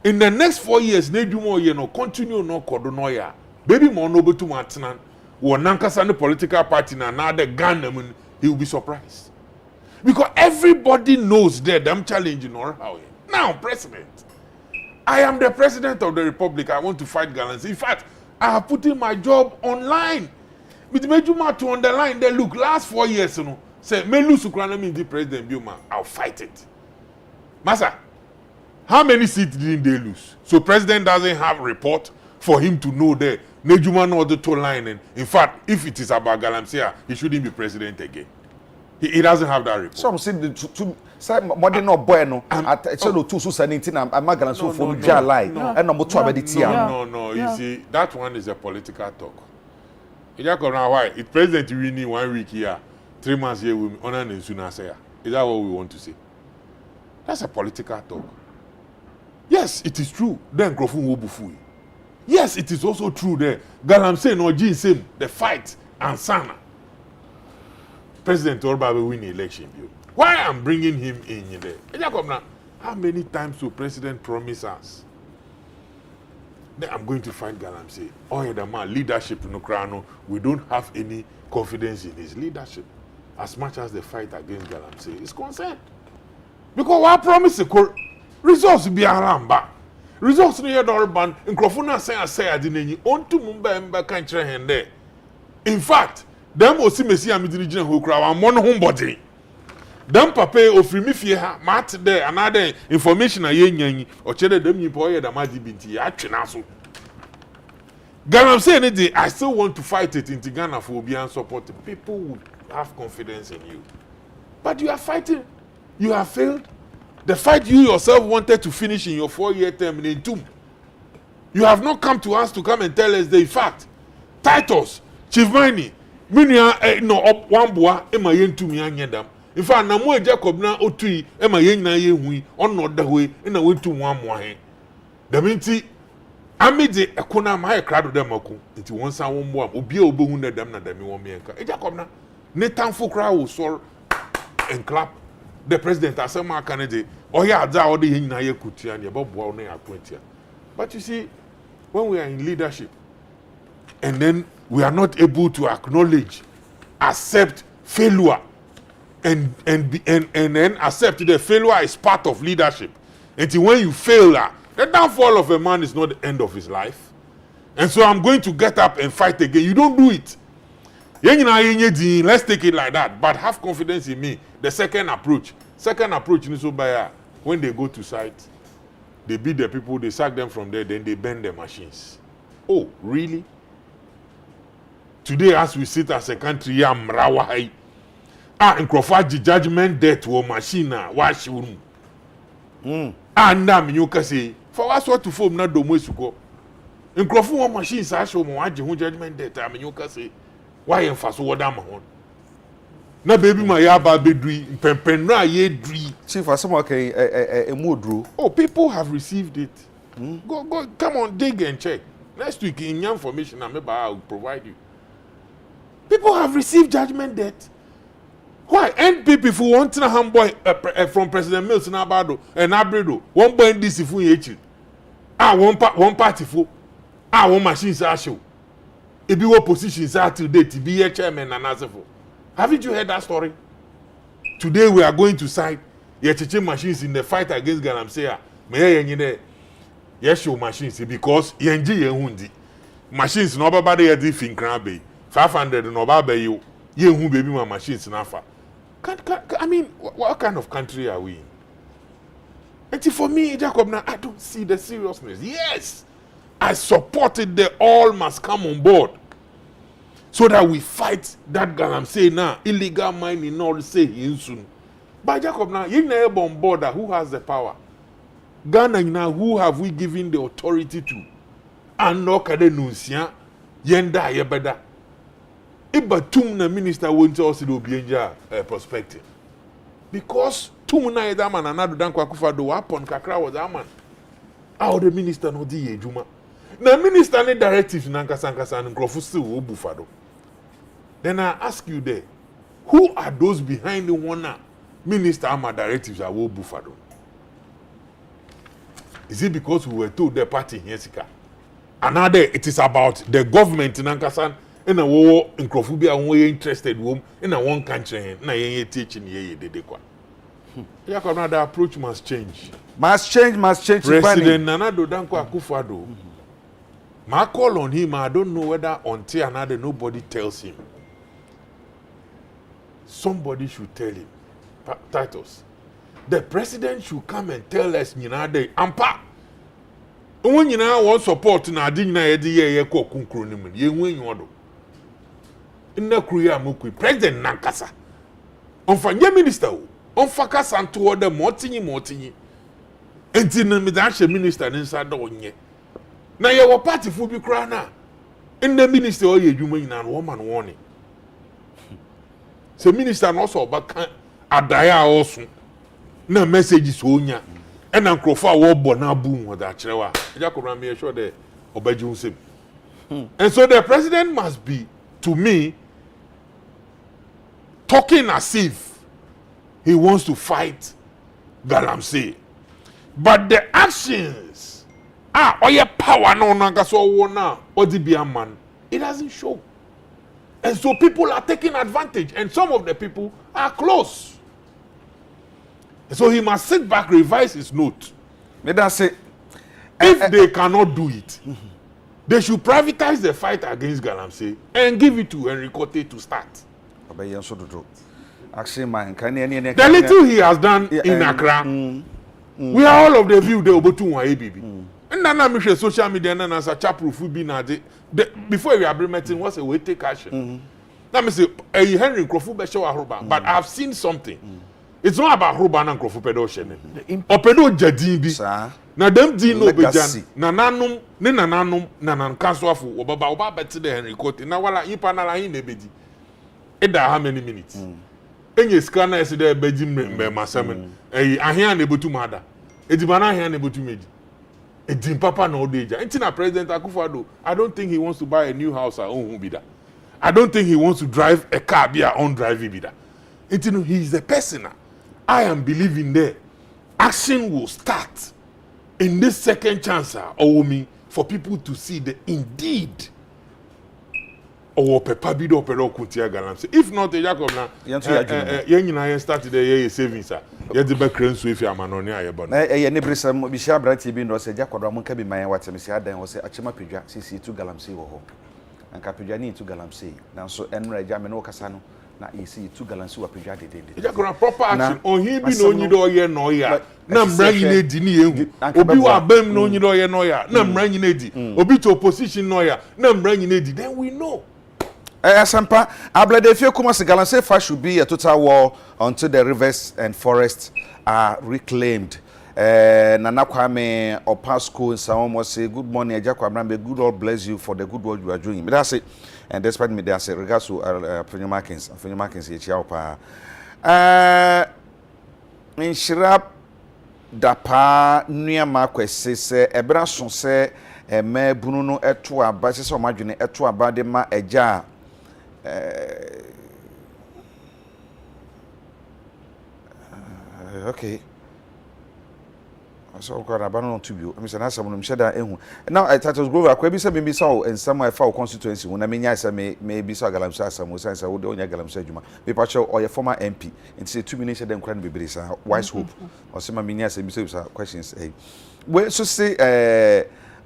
S3: in the next 4 years, Nejumo, you know, continue no Kodonoya. Baby Monobo to Martinan, or Nankasani political party, and another gun, he will be surprised. Because everybody knows that I'm challenging or how. Now, President, I am the President of the Republic. I want to fight Galansi. In fact, I have put in my job online. With Mejuma to underline, they look, last 4 years, you know, say, Melu Sukrana means the President Bioma, I'll fight it. Massa, how many seats didn't they lose? So President doesn't have a report for him to know that Nejuma know the two line. And in fact, if it is about Galamsey, he shouldn't be president again. He doesn't have that report.
S1: Some say the two say modern no boy no at so no two so saying I'm Magalan so for July and no moto abedi
S3: No, you see, that one is a political talk. You just come now why? If president we need 1 week here, 3 months here with me, honor and sooner say. Is that what we want to say? That's a political talk. Yes, it is true. Then Grofun will be full. Yes, it is also true there. Galamsey no G same the fight and Sana. President Orba will win the election. Why I'm bringing him in there? How many times will President promise us? Then I'm going to find Galamsey. Oh, yeah, the man, leadership in Ukraine, we don't have any confidence in his leadership as much as the fight against Galamsey is concerned. Because what promise the results be around back. Results near the urban, in Crofuna say I didn't own to Mumba country and there. In fact, them osi mesi amidiri gina ho kura wa mon ho body them papa ofiri mi fie ha mat there another information na ye nyan o chere dem nyipo oye da madi binti ya twena so Galamsey anything I still want to fight it in Ghana for obi and support people would have confidence in you, but you are fighting, you have failed the fight you yourself wanted to finish in your 4-year term in Entum. You have not come to us to come and tell us the fact. Titus Chief Mani Minia no up one boa ema yentum yanyedam. In fact, na mo Jacob na otui ema yen na ye hui on no da we na wentum wan mo he. Da minti amide ekona ma e krado dem akun. Nti won san won mo am obi a obohu na dem na dem won me enka. Jacob na ne tanfo kra wo so and clap the president asema kanede oya adza ode yen na ye kutua ne boboa no ya kwentia. But you see, when we are in leadership and then we are not able to acknowledge, accept failure, and then accept that failure is part of leadership. Until when you fail, the downfall of a man is not the end of his life. And so I'm going to get up and fight again. You don't do it. Let's take it like that. But have confidence in me. The second approach when they go to site, they beat the people, they sack them from there, then they burn the machines. Oh, really? Today, as we sit as a country, mrawahai. And Crawford judgment death or machine, wash room. And now, you can say, for us, what to form not the most go. In Crawford machines, I show my judgment death. I mean, you can say, why am fast what I'm on? Na baby, my yaba bedri, pempenra ye dri.
S1: Chief, as someone a mood.
S3: Oh, people have received it. Go, come on, dig and check. Next week, in your information, I'll provide you. People have received judgment debt. Why? NPP if we want to boy from President Mills and Abado and Abredo, one boy in this if we one party for one machines are show. If you oppositions are today to be a chairman and answer for. Haven't you heard that story? Today we are going to side your machines in the fight against Galamsey. May yes, show machines because yenji machines no baba dey di fin kran 500 no baba you hu baby my machines nafa. I mean, what kind of country are we in? And for me, Jacob, now I don't see the seriousness. Yes, I supported the all must come on board so that we fight that Galamsey now illegal mining all say in soon. But Jacob, now you never on board who has the power? Ghana now who have we given the authority to? And no kade nunsia yenda yebeda. Iba tum na minister won't also do bienja perspective. Because tum na eda man anadu dan kwa kufa do wapon kakra was a man. How the minister no di ejuma. Na minister ne directives na nkasa nkrofu still wo bufado. Then I ask you there, who are those behind the one minister ama directives are wo bufado? Is it because we were told the party here sika? Another, it is about the government in Ankasan and a war in Crofubia and we interested womb in a one country na ye teaching ye de kwa. Another approach must change.
S1: Must change.
S3: President Nana Danko Akufo-Addo. My call on him, I don't know whether until another nobody tells him. Somebody should tell him. Titus. The president should come and tell us, ampa. When you know want support na adi na yedi ye ko kunkro ni mu ye wen yodo. Inna kuya mukui president nankasa. Onfa nye minister o. Onfa kasa nto de motinyi. Enti na me da hye minister nsa da onye. Na ye wo party fu bi kra na. Inna minister o ye dwuma nyina no man woni. Se minister no so ba kan adaya oso. Na message so onya. And Nkrofo a wo bo na boom with that cherewa. Jakobra me sure the obaji unsem. And so the president must be, to me, talking as if he wants to fight Galamsey. But the actions, or your power no nanga so wona or the be a man, it doesn't show. And so people are taking advantage, and some of the people are close. So he must sit back, revise his note.
S1: May I say,
S3: if they cannot do it, they should privatize the fight against Galamsey and give it to Henry Kote to start.
S1: Actually, man,
S3: the little he has done in Accra, we are all of the view the Obotu ABB. And then I'm sure social media and as a chap-proof will be now. Before we are meeting, what's a way to take action? Let me say, Henry Nkrofo Besho Aruba, but I've seen something. It's not about Ruba and Nkrofo Pedo Shene. Opedo Jadimbi. Na dem di no bejan. Na nanum, ne nananum, nanan kaswafu. Oba beti de Henry Kote. Na wala yipa na la hin ebedi. Eda how many minutes? Enye skana esi de beji mbe masamen. Ahia na ebotu mada. Edibana ahia na ebotu meji. Edim papa na odeja. Entina President Akufo-Addo, I don't think he wants to buy a new house at Onhubida. I don't think he wants to drive a car be a on drive bida. Entino he is the person. I am believing there. Action will start in this second chance for people to see the indeed or Peppa Bido Pero Kuntia Galamsey. If not, Jacob na yen started the savings. You the back cranes with your manonia.
S1: Nebrisa Bisha Brati bin was a Jacob Ramonka be my what Mr. was a Chima Pija, CC to Galamsey or and Capijani to Galamsey. Now so Enra Jamino Casano. Na isi tu galansi wa pejade de.
S3: Eja kora proper action on him bi no nyido ye no ya. Na mra nyina di ni ehu. Obi wa bam no nyido ye no ya. Na mra nyina di. Obi to opposition no ya. Na mra nyina di. Then we know.
S1: Asampa Abladefie Kumasi Galamsey Fire should be a total war until the rivers and forests are reclaimed. Nana Kwame Opasco Nsaomo say good morning Eja Kwabrambe, good Lord bless you for the good work you are doing. But that's it. And despite me, they say regards to Anthony Markins, in Shirap Dapa Nia Marquez says, Ebrason say, a me Bruno etua, basis of margin etua badema eja. Okay. So I don't to you. I'm saying someone shada now I thought it was go I be say maybe so in some for constituency when I mean yes maybe so Galamsey some sense I would only Galamsey Juma be patcho or your former MP and say 2 minutes them can be brisa wise hope or some mean yes questions well so say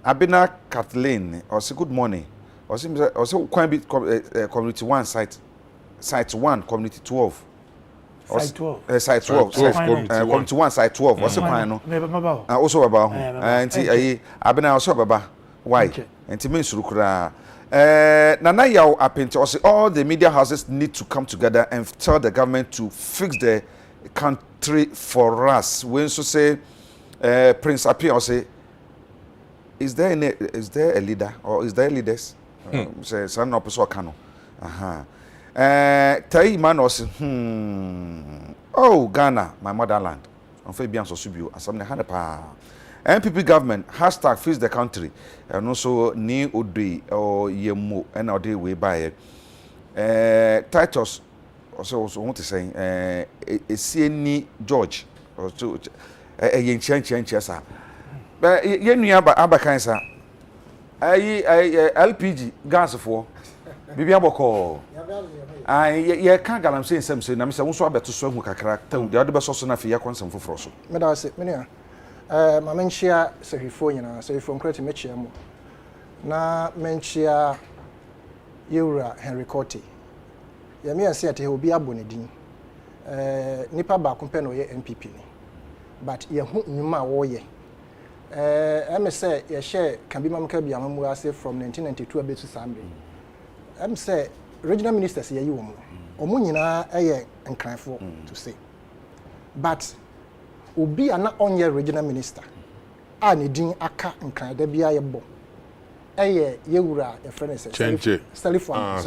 S1: Abina Kathleen or say good morning or so quite bit community 1 site 1 community 12
S2: Site 12.
S1: Site 12. Community 1, Site 12. What's the plan? Also about. And I've been also about. Why? And to me, Surukura. Nana Yao Apente, also all the media houses need to come together and tell the government to fix the country for us. When so say, Prince Apia, or say, is there a leader or is there leaders? Say, son of Pessoa Kano. Tai man was oh Ghana, my motherland. On Fabian Sosubio, as some pa. NPP government hashtag fix the country and also ni Odri or Yemo and our day way by Titus also want to say a CNE George or to a yen chesa. ye nua aba kan sa ayi LPG gas for bibi aboko ye kan galamsey nsem na me se wo so abeto so hu kakra tawu de be so so na fe ye konsem foforo so
S4: me da se me nua ma menchia sehifo nyina sehifo nkrati mechia mu na menchia yewura Henry Cote ye me ase ate obi abonedin nipa ba ko pe no ye MPP ni but ye hu nyuma wo ye em say ye share can be mamka bia mamu ase from 1992 abetu sambe em say regional ministers ye yi wo mu omo nyina eye nkranfo to say but obi ana onye regional minister a ne din aka nkran da bia ye bo eye yewura e friend say Salifon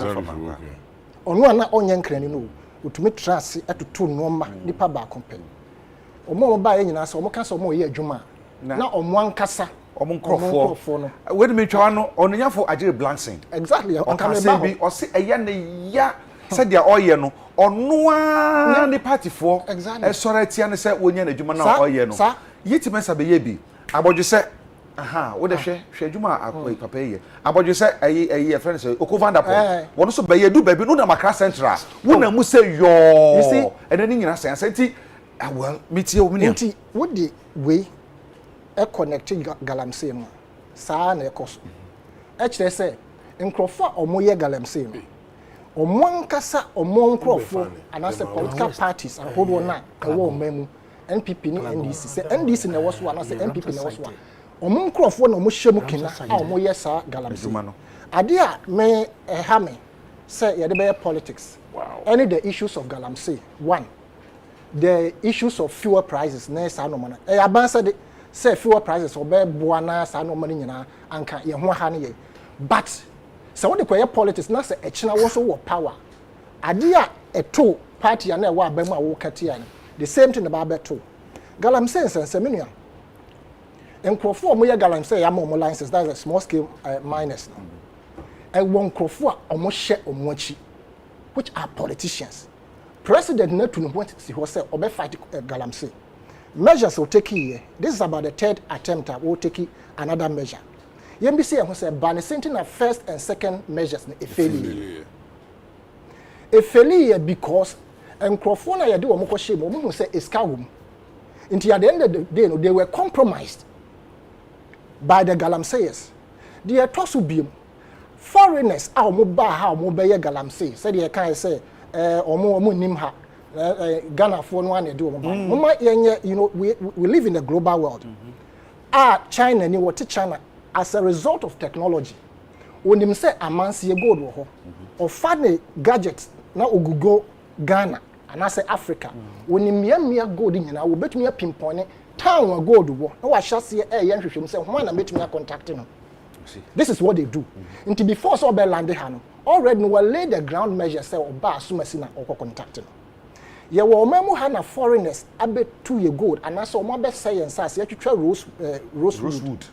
S4: onu ana onye nkran ni no otumi trust atoto noma nipa ba kompen omo ba ye nyina so omo ka so omo ye adwuma na omo ankasa omo nkrofo no
S1: we me twa no ononyafo agire blancing
S4: exactly
S1: on ka say bi o se eya ne ya se dia oye no ono ni party for e sore tia ne se wonya na adwuma na oye no yiti mensa be ye bi abodwo se aha wo de hwe adwuma akoi papa ye abodwo se ayi friend say okuvanda po wono so be ye du baby no na makra central wo na mu se yo ene ni nyina say ti well metie wo mini
S4: nti wo di we e connect galamsey no saa na e koso e kire se nkrofo omoye galamsey no omonkasa omonkrofo anase political parties ahodo na ewo mamu NPP ni NDC se NDC na woso anase MPP na woso omonkrofo na omohyemu kina a omoye saa galamsey ade a me ha me say ye de be politics any the issues of galamsey one the issues of fuel prices na saa no mana abansa de say fuel prices obe boa na saa no mana nyina anka ye ho ha ne ye but so what the politics na say echina wo so wo power ade a eto party na e wa abamu a wo katia the same thing about beto galamsey sense menua enkrofo mo ye galamsey ya mo license that's a small scale miners no e won krofo a omo hye omo achi which are politicians president na to no point si ho say obe fight galamsey measures will take here this is about the third attempt will take another measure yembisi e ho say ban sentin na first and second measures na efeli because enkrofo na ye de wo mo hye mo hu say eska wom until at the end of the day no they were compromised by the galamseyers they are tosu biem foreigners a mo ba ha mo be ye galamsey say they can say omo nim ha Ghana for no one do mama yenye you know we live in a global world China ni what China as a result of technology onim say amanse gold wo ho or fane gadgets na ogugo Ghana and I say Africa onim yamia gold nyina wo betumi pinpoint town gold wo na wa hyase yen hwehwem say ho na betumi contact no this is what they do until before so be land ha no already no lay the ground measure say oba asumasi na okọ contact no ye wo mamu ha na foreigners abetu ye gold and so mo be science as ye twetwa rosewood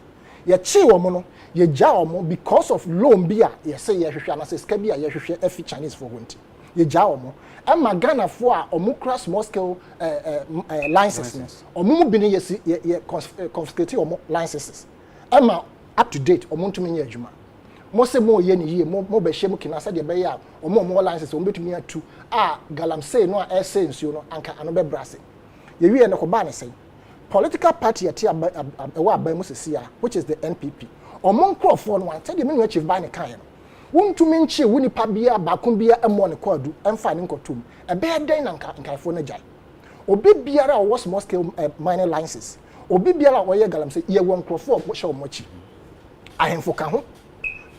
S4: ye chi wo mo no ye ja wo because of loan bi a ye say ye hwehwe na say ska bi a ye hwehwe afi Chinese for wonti ye ja wo ama Ghana for a omo cross small scale licenses omo mu bi ne ye confiscate omo licenses ama up to date omo ntumi nya adwuma mo se mo ye ni ye mo be hye mo kina sa de be ya omo license omo betumi atu galamsey no a essence you no anka ano be brase ye wi ne ko ba ne sei political party ati wa aban mo sesi which is the NPP omo nkrofo no ante de me no chief ba ne kan no wontumi nchie woni pa bia bakon bia emo ne kwadu emfa ne nkotum e be den na nkaifo na jai obi biara wo small scale mining licenses obi biara wo ye galamsey ye won nkrofo wo hye omo chi ahemfo ka ho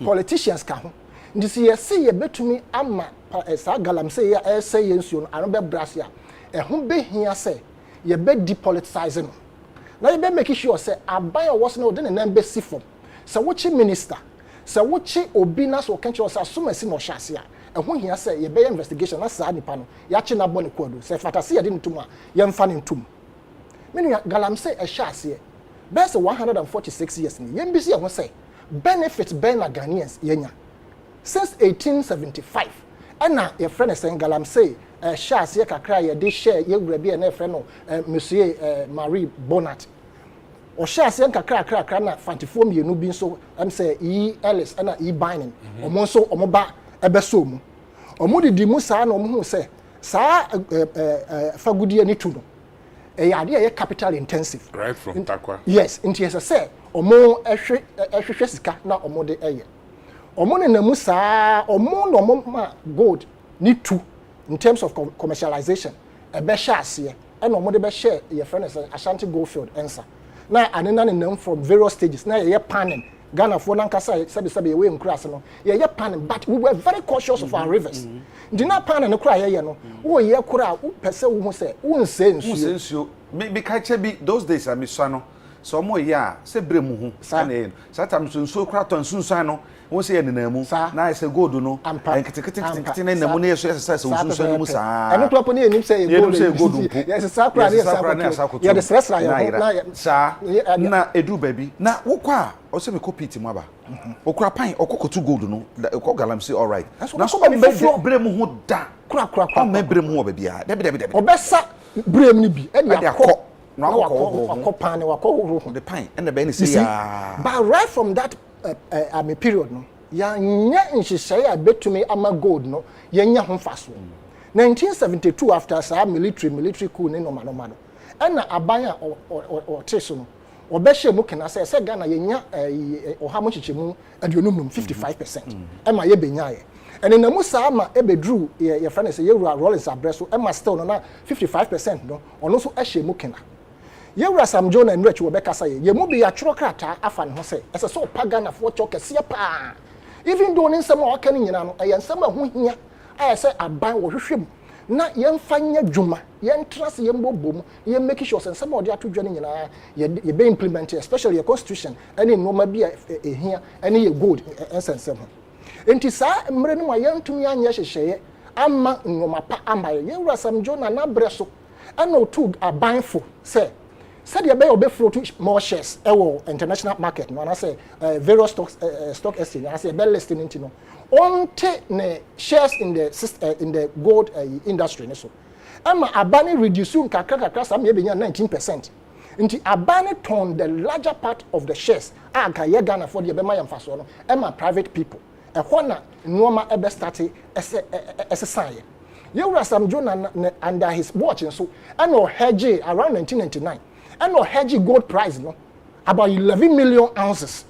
S4: politicians ka ho ndisi ye se ye betumi ama sa galamsey ya say yensuo no ano be brase a ho be hia se ye be depoliticize no na ye be make sure say aban was no de ne nan be sifom se wochi minister se wochi obi na so kenche say asomasi no hyase a ho hia se ye be investigation na sa nipa no ya chi na bone kodo se fatase ye de ntum a ye mfa ne ntum menu galamsey hyase be se 146 years ni ye mbisi ye ho say benefit ben na Ghanaians yenya since 1875 ana your friend is saying galamsey shares ye kakra ye de share ye wura bi na friend no monsieur Marie Bonat o share ase nkakra na fantifo mienu bi nso am say Ellis na binding omo nso omo ba ebeso mu omo didi mu saa na omo hu say saa fagudie ni tu no e ya de capital intensive
S3: right from Takwa.
S4: Yes, nti ese say omo ehwehwe sika na omo de eye omo ne namu saa omo no omo ma gold ni tu in terms of commercialization ebe share ase e na omo de be share ye friend say Ashanti Goldfield ensa na anena ne nam from various stages na ye panning Ghana for nankasa sabe we nkura se no ye panning but we were very cautious of our rivers ndina panning no kura ye no wo ye kura wo pese wo hu se wo nse nsuo
S1: me ka che bi those days am so no so mo ya se bre mu hu na satam nsuo kura ton nsuo no wo se ye nenamu na se gold no enketekete na namu na yeso se nsuo no mu saa
S4: eno klopo ne enim se ye gold yes sa kura ne sa koto ye de sresra ye na
S1: sa na edu baby na wo kwa o se me compete mu aba o kura pan okokotu gold no o galamsey all right na so be bre mu hu da
S4: kura
S1: o me bre mu oba bia de
S4: obesa brem ni bi e de akọ
S1: na
S4: akọ pan ne akọ
S1: the pine and the ben say ya
S4: but right from that period no ya nya nhihye a betumi ama gold no ya nya ho faso 1972 after sa military coup ne no no na aban a o teso no obehye mu kena say Ghana ya nya oha mo chichemu aduonum 55% ema ye benyaye ene na musa ama ebedru ye friend say yewura Rollins abreso ema still no na 55% no ono so ehye mu kena yewura Sam John and Rich Wobeka say ye mu bi ya tworo krata afa ne ho say ese so pagana fo chokese pa even though ne nsem a waka ne nyina no eye nsem a ho hia aye say aban wo hwehwem na yemfanya dwuma yentrase yembobom ye make sure nsem a odi atodwa ne nyina ye be implement especially your constitution any normal bi ehia any ye gold ensensem enti saa mre no ma yantumi anya hyehyeye ama nnoma pa ama yewura Sam John na breso ana otu abanfo say said you be flow to more shares international market no and say various stock exchange I say be listing into no onte ne shares in the gold industry so ama abani reduce kakra some ye benya 19% nti abani turn the larger part of the shares aka ye Ghana for the be my mfaso no ama private people e hona nneoma ebe start exercise yewura Sam John under his watch so and hedge around 1999 and hedge gold price no about 11 million ounces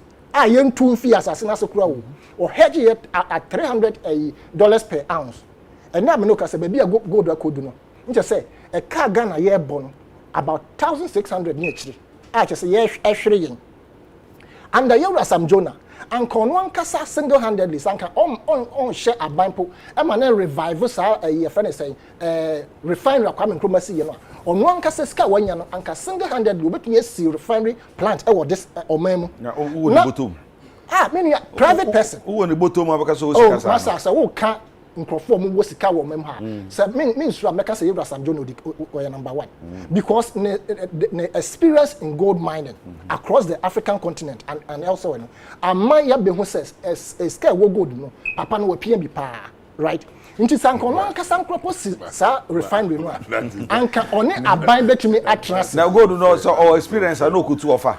S4: yen 2 fee as asina sekura wo or hedge it at $300 per ounce and na me no ka say baby gold akodu no nche say e ka Ghana ye bon about 1600 near chiri a che say ye ehwere yen and yewura Sam John and kono ankasa single-handedly sanka on share abampo e ma na revive sa ye friend say refinery Kwame Nkrumah si ye no ono ankasa ska wanya no anka single-handedly obetumi esi refinery plant e wo this omemu
S1: na wo ni botom
S4: many private person
S1: wo ni botom abaka so sika sa
S4: masa sa wo ka nkrofo mo wo sika wo mem ha so me sure make say Yewura Sam John oya number 1 because the experience in gold mining across the African continent and elsewhere no amman ya be hu says scale wo gold no papa no wapia bi pa right nti sanko no anka sankropo sa refinery no anka one aban betumi atras
S1: na gold no so experience no kutu offer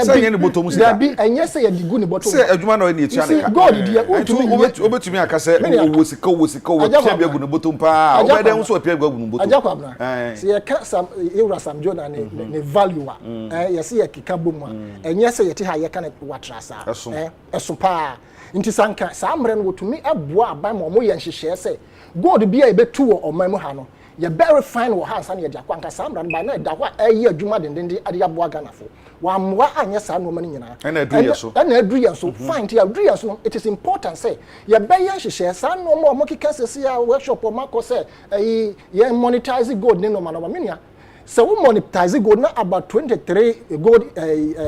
S1: say any bottom sika
S4: there be enye say ya digu ni bottom
S1: say adwuma no ni etua ne ka
S4: gold dia
S1: obetumi aka say wo sika wo pia bi agu no bottom pa obede nso pia bi agu no bottom
S4: ajakwa bna say ya ka sam Yewura Sam John ne value ya say ya kika bom enye say ya ti ha ya ka ne watrasa eso pa nti sanka saa mre no wotumi aboa aban mo mo ye nhyehyɛ sɛ gold bia ebetu wo ɔman mu ha no ye very fine wo ha nsa ne ye dia kwanka saa mre no ba na da hɔ ayi adwuma dendende ade aboa Ghana fo wa mmoa anya saa no man nyina
S1: na aduru ye so
S4: fine ti aduru ye so it is important say ye be ye nhyehyɛ saa no mo kika sesi a workshop o mako sɛ ayi ye monetize gold ne no ma no menia so we monetize gold na about 23 gold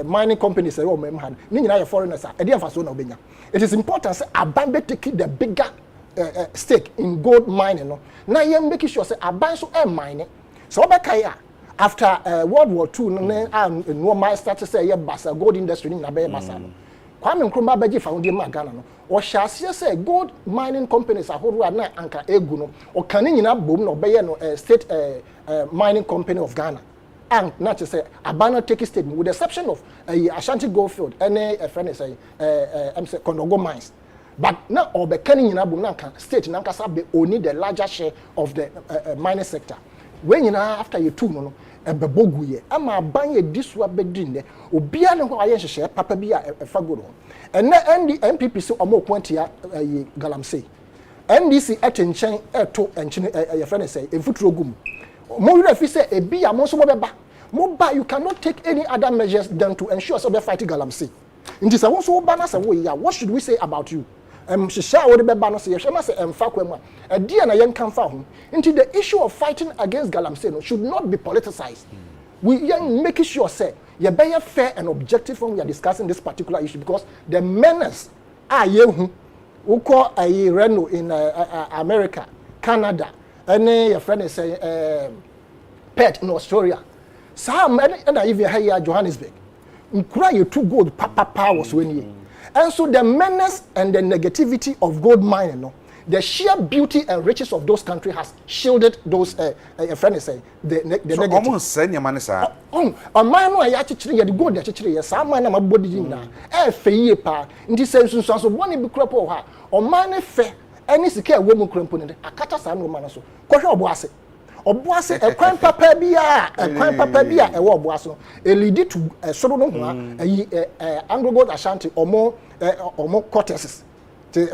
S4: mining companies say o mem ha ni nyina ye foreigners a ede amfa so na obenya. It is important say aban be take the bigger stake in gold mining no na ye make sure say aban so mine so obeka ya after World War II no my start to say ye basa gold industry ni na be basa no Kwame Nkrumah beji found ma Ghana no o hyase say gold mining companies ahodo na anka egu no o kan nyina bom no be ye no state mining company of Ghana and not to say abandon take statement with the exception of Ashanti Goldfield and a friend is Kondogo mines. But now or the Kenny Nabunanka state Nankasa be only the larger share of the mining sector. When you know after you two no beboguye ama banye diswa bedine obia ne ho aye papa bia fagoro ene NPP so omo kwenti ya galamsey NDC attention eto enchine your friend say efuturo gum mo wi refi say ebi ya mo so mo beba mo ba you cannot take any other measures than to ensure so be fight galamsey nti say won so ba na say wo ya what should we say about you shisha wo de beba no say yehwe ma say emfa kwam a dia na yen kan fa ho nti the issue of fighting against galamsey no should not be politicized. We are making sure say you be fair and objective when we are discussing this particular issue because the menace are you who call a Reno in America, Canada, and your friend is Pet in Australia. Some and I even here Johannesburg. You cry you too good papa powers when you. And so the menace and the negativity of gold mining, no, the sheer beauty and riches of those countries has shielded those your friend is say the negative.
S1: Almost send your money, sir.
S4: A man who actually had go there actually some man am body na feye pa nti sense so boni bi kropo ha o man fe any sika wo mu krompo ne akata sa no man so kohwe oboase ekwan papa bia e wo oboase no e lead to soro no ho Anglo Gold Ashanti omo cortesis te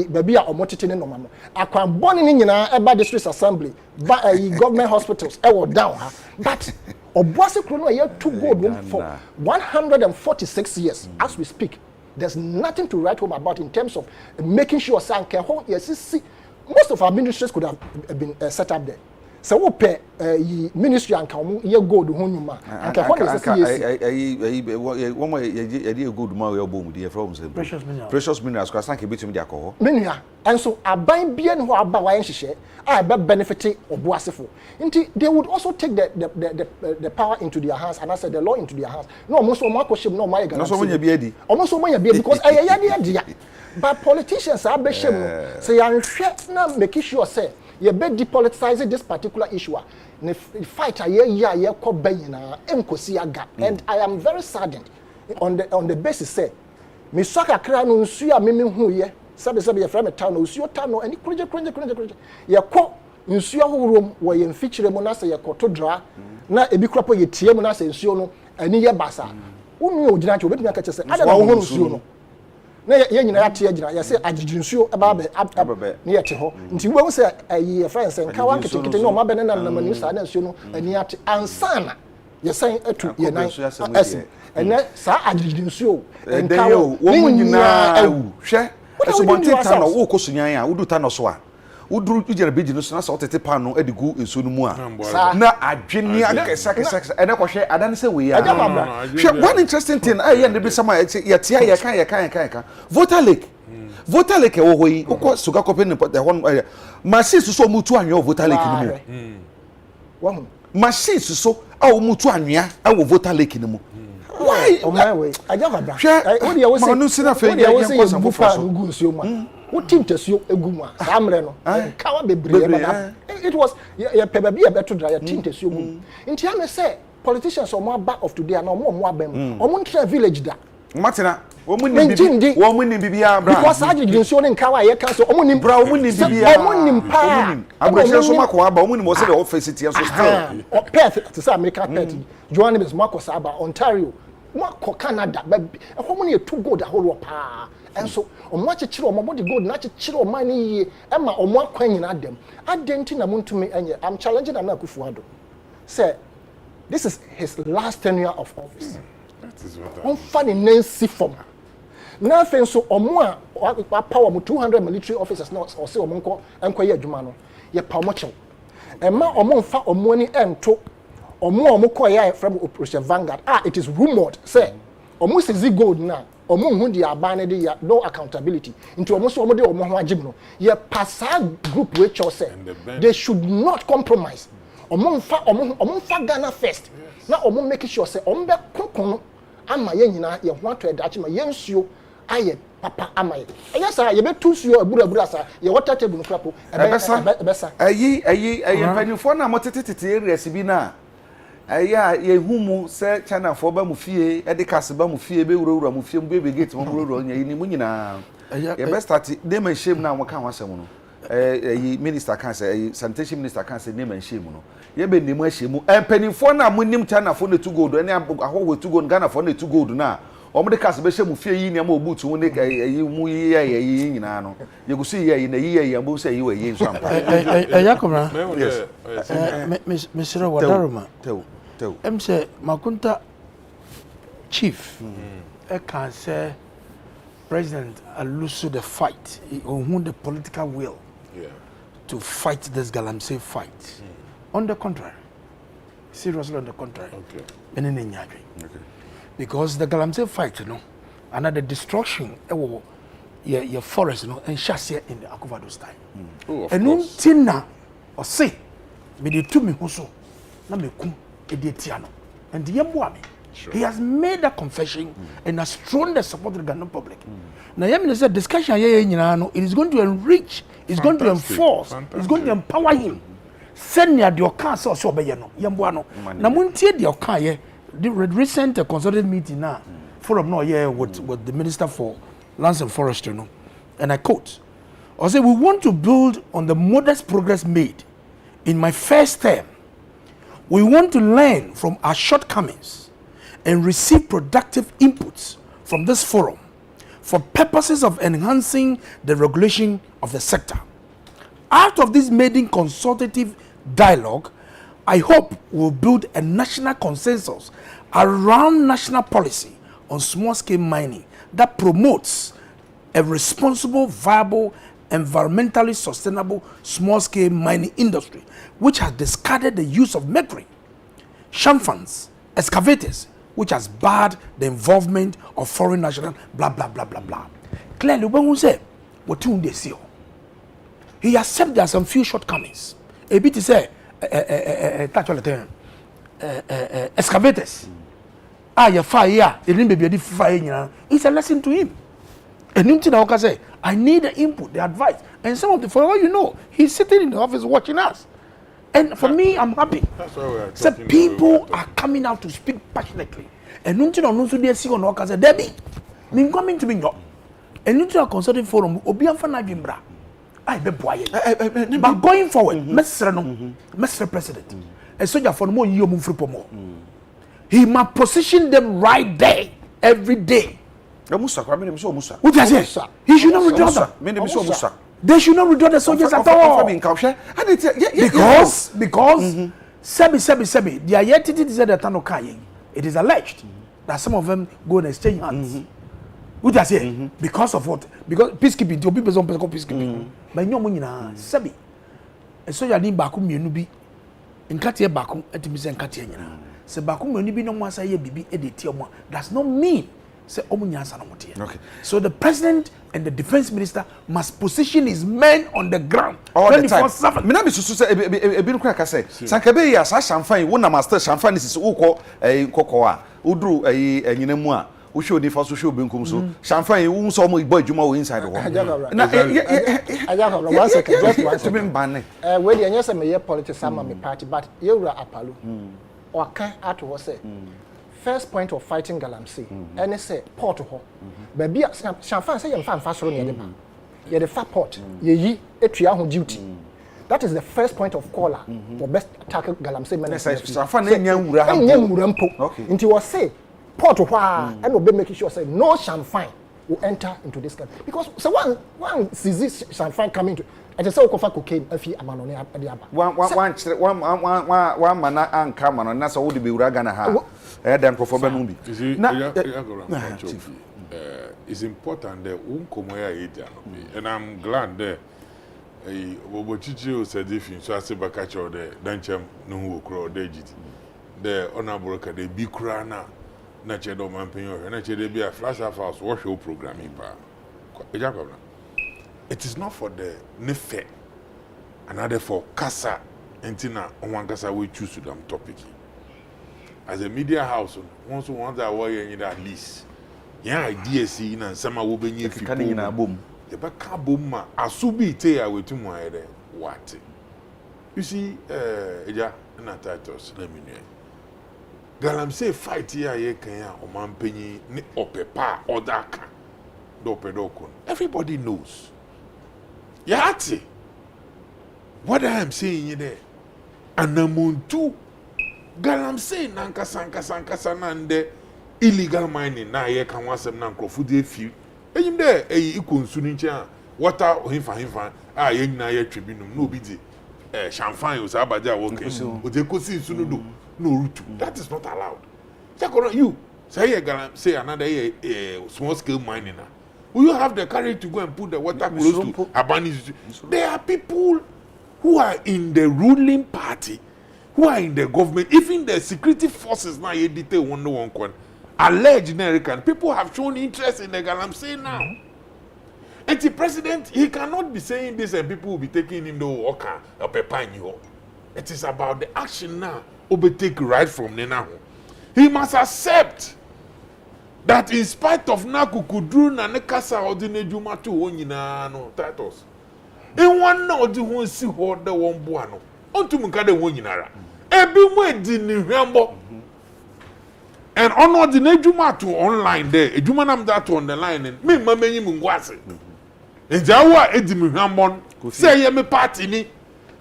S4: baby a omo tete ne normal no akwan boni ni nyina eba district assembly ba government hospitals e wo down ha but Obuasi Krono here to gold for 146 years as we speak. There's nothing to write home about in terms of making sure Sanke home. Yes, see, most of our ministries could have been set up there. So we pay ministry and come here gold honuma. And what is the
S1: good man we boom the from precious minerals because Sanke between the alcohol.
S4: Mineral. And so I buy bien who are buying share. I benefiting Obuasi for. They would also take the power into their hands and I said the law into their hands. No, almost so much question no my
S1: no so many be
S4: almost so many because but politicians are be shame say I'm now making sure say you be depoliticizing this particular issue. The fight a call bayina enkosi aga and I am very saddened on the basis say me swaka kra no nsu a meme hu ye sabe ye frame town nsu town no ani kurje ye ko nsu ahorom wo ye mfikyire mu na say ye koto dra na ebi kropo ye tie mu na say nsu no ani ye basa unu ogina che obetumi aka che say ada na wo hu nsu no na ye nyina ya tie agina ye say agigi nsu eba be na ye te ho nti wo say ye friends nka wa ketekete no ma be na manu sa na nsu no ani ate ansana ye say atu ye nan esi ene sa agigi nsu
S1: nka wo mu nyina awu hwe eso bonti ta no wo kosunyan a wudu ta no so a wuduru ujere beji no so na sa otete pa no edigu enso no mu a na adwene akesa ene ko hwe adan se we ya hwe one interesting thing aye ne be sama ye tia ye kan voter lake wo hoyi ukọ suga kope ne the one machine so mutu anwa voter lake ni mu
S4: wo
S1: machine so a wo mutu anwa a wo voter lake ni mu why
S4: oh my way ajabada
S1: wo de wo se no sina fe ye ko san fofo
S4: gu nsuo ma wo tintasuo egu mu a samre no kawa bebre ma it was ye pebabi e beto dra ye tintasuo mu nti ame say politicians o mo back of today na o mo abam o mo ntra village da
S1: matina wo mu ni bibia bra
S4: because agigi nsuo ne nkawa ye kan so o mo ni
S1: bra o mu ni bibia
S4: o mo ni pa
S1: abroche so makwa ba o mu ni mo say the office tie so still
S4: o pet to say America pet Johannesburg makosa aba Ontario mako Canada baby e ko mo ne too good a whole pa and so omo achechire omo body gold na achechire omo ani yie e ma omo akwan nyina dem adenti na muntumi enye I'm challenging Nana Akufo-Addo say this is his last tenure of office
S3: that is what
S4: on funny nancy form na fen so omo a power mo 200 military officers na o say omo enko ye adwuma no ye pa omo chew e ma omo mfa omo ani ento omo koya from Operation Vanguard it is rumored say omo sezi gold na omo hu dia abane de ya no accountability into omo so omo de omo ho agim no ye pasa group we cho say they should not compromise omo mfa Ghana first na omo make sure say omo be kokon ama ye nyina ye ho ato edachi ma ye nsuo aye papa ama ye enya sa ye be tusuo abura sa ye water table no krapo
S1: ebesa ayi panifo na motete areas bi na aya ye humu se China for ba mu fie e de kase ba mu fie be wura mu fie mu be gate mu wura nya ni mu nyina ye best start name and shame na wo kan wasem no minister kan say sanitation minister kan say name and shame no ye be name ashemu empanifo na mu nim China for ne to gold any ahwo to gold Ghana for ne to gold na omo de kase be shemu fie yi ne ma obutu mu ne mu yi nyina no ye gusu yi na yi ambo say yi we yi nso ampa
S2: Yakobra Mr. Wadaruma say Makunta chief can say president lose the fight who the political will to fight this Galamsey fight. On the contrary, seriously on the contrary. Okay. Because the Galamsey fight, you know, another destruction your forest, you know, and chassis in the Akuvado's time. And untina or say, me de to me huso, na me kum edetiano, and the yamwami. Sure. He has made a confession and has thrown the support of the Ghanaian public. Now, said discussion it is going to enrich, it's going to enforce, it's going to empower him. Send ya the car so bayano, yambuano. Now, the recent consultative meeting now, forum no here with the Minister for Lands and Forestry, you know, and I quote, I say, we want to build on the modest progress made in my first term. We want to learn from our shortcomings and receive productive inputs from this forum for purposes of enhancing the regulation of the sector. Out of this maiden consultative dialogue, I hope we'll build a national consensus around national policy on small-scale mining that promotes a responsible, viable, environmentally sustainable small-scale mining industry, which has discarded the use of mercury, shamfans, excavators, which has barred the involvement of foreign nationals, blah, blah, blah, blah, blah. Clearly, when we say, what do they see? He accepts there are some few shortcomings. A bit to say, touch all the time, excavators. You fire, it didn't be a fire, it's a lesson to him. And Nuntina say, I need the input, the advice. And some of the, for all you know, he's sitting in the office watching us. And for me, I'm happy. That's why we are so people are coming out to speak passionately. And Nuntina also they see on Oka say, Debbie, me coming to me no. And Nuntina consulting forum, Obianfa Najimbra. I be boy. But going forward, Mr. President, and so for more you move for more. He must position them right there every day. What does he say? He should not withdraw them. They should not withdraw the soldiers at all. Because Sebi, the identity is that Tanokai. It is alleged that some of them go and exchange hands. What does he? Because of what? Because peacekeeping, to people don't peacekeeping. But no money na Sebi. And so you need Bakum Yunubi. In Katia Bakum, at Miss and Katia. Se Bakum Yunubi no more say Bibi Editioma. Does not mean. Okay. So the president and the defense minister must position his men on the ground
S1: all the time. Minami susu say ebinu kwa ka say sankabe ya sa champagne wo na master champagne sisi ukọ kokoa udru enyina mu a wo show ni fa so show benkum so champagne wo so mo boy djuma wo inside ho na
S4: one second just one
S1: to be banne
S4: we dey say me politics sama me party but yewura apalo o kan ato ho say first point of fighting Galamsey, and say port ho. Baby, Shanfan say fan fast run your demand. You're the fat port, ye etria on duty. That is the first point of caller for best attack Galamsey. Okay. Until was say port ho and will be making sure say no Shanfan will enter into this country. Because so one sees this Shanfan coming to and say okofa cocaine afi amanone adiaba. One man and come on na so would be uragana ha.
S3: It's important that and I'm glad that Bobochichi said if you say catch or the Danchem no crow digit. The honorable the big crana, natural do man pay and actually be a flash of house wash your programming power. It is not for the nefe, another for Casa and Tina on one Casa we choose to them topic. As a media house, once that warrior in that list. Yeah, idea see and some will be near boom. The back boom, Asubi te away to my what? You see, yeah, not titles, let me know. galamsey fight here ye kan ya o man panyi ne opepa odaka do pedokon everybody knows yati what I am saying you there anamuntu galamsey nankasa nande illegal mining na ye kan wasem na nkrofo de fi enyim de ikonsu ni nche water himfa ye nyina ye twebinum no obi di champagne o sabaja wo kan o de kosi nsu no do no root. That is not allowed. You say say another small scale mining. Will you have the courage to go and put the water close to Abani's? There are people who are in the ruling party, who are in the government, even the security forces now. You detail one. Alleged American people have shown interest in the galamsey now. And the president, he cannot be saying this and people will be taking him to work or pepper. It is about the action now. Take right from Nenahu. He must accept that in spite of Nakukudru na nekasa odine juma to wonyina no titles. In one no di won si ho de won boa no. Ontu muka de wonyinara. Ebi mu edi ni hwambo. And ono di na juma to online there. Ejuma nam that on the line me mamenyi mu ngwase. Enja wa edi mi hwambo. Say ye me party ni.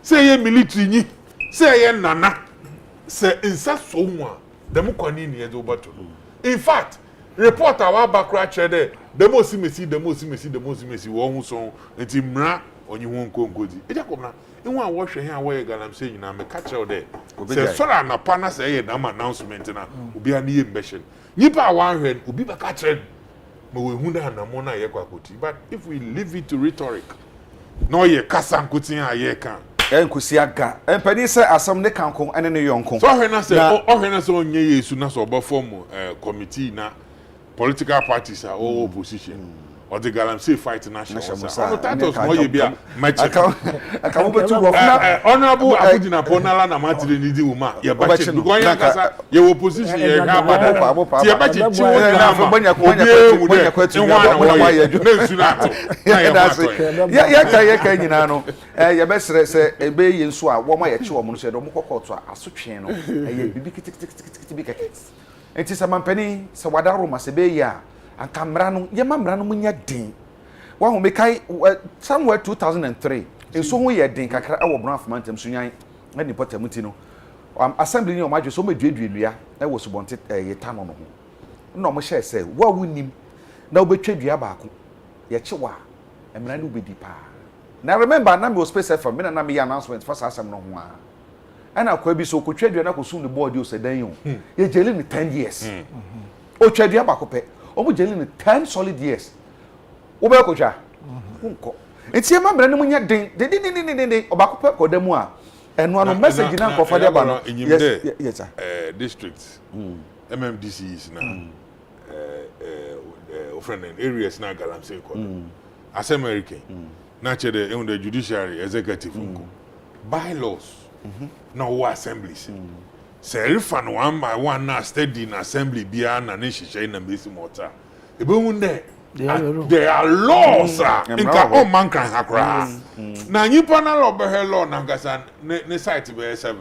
S3: Say ye military ni. Say ye nana. Say insa so one dem kwani ni edo bato. In fact, reporter wa bakra chede dem osimesi wo hu so enti mra onyi hu nkodi. Eja komna enwa wo hwe here wo ye galamsey nyina me ka chede de. Say sora na pana say ye na announcement na obi ani ye mbehye. Nipa wa hwe obi ba ka chede me we hu da na mo na ye kwakoti. But if we leave it to rhetoric, no ye kasa nkotin a ye kan
S1: enkusi aga empani se asam ne kanko ene ne yonko
S3: so hwe na se onye yesu na so oba form committee na political parties are all opposition or the galamsey fight national so titles mo ye bia match
S1: aka mo betu go na
S3: honorable akudina ponala na matire ni di wuma ye ba che because ye kasa ye opposition ye ha ba ti ye ba che chi wo na
S1: fa bonya kwatu na ye ju
S3: na su na
S1: ye ka nyina no ye be sere se ebe ye nso a wo ma ye che wo no se do mo kokoto asotwe no ye bibi kitikiti bi keket enti se mampani se wadaro ma se be ya akamra no ye mamra no munya din wa ho mekai somewhere 2003 enso ho ye din kakra e wo bron afomantem so nyan na ni potamuti no assembly ni o madwe so maduaduanua e wo subonte ye tano no ho no mo hye se wa wunim na obetwadua baako ye chewa emra no bedi pa na remember na me o space FM me na me announcement for asem no ho a ana kwa bi so kotwadua na kosum the board o se dan yo ye jeli ni 10 years o twadua baako pe omo jeli ni 10 solid years wo be ko twa nko enti e ma bra ne munya den de obako pe ko damu a eno ano message na nko fa de ba no yes
S3: districts MMDCs na friend areas na galamsey ko as American na chere in the judiciary executive nko bylaws na wo assemblies serifan one by one na steady na assembly bia na ne hihye na mesi mota ebe hun de there are laws inka o man kan hakra na nyipa na law be law na ngasa ne site be 7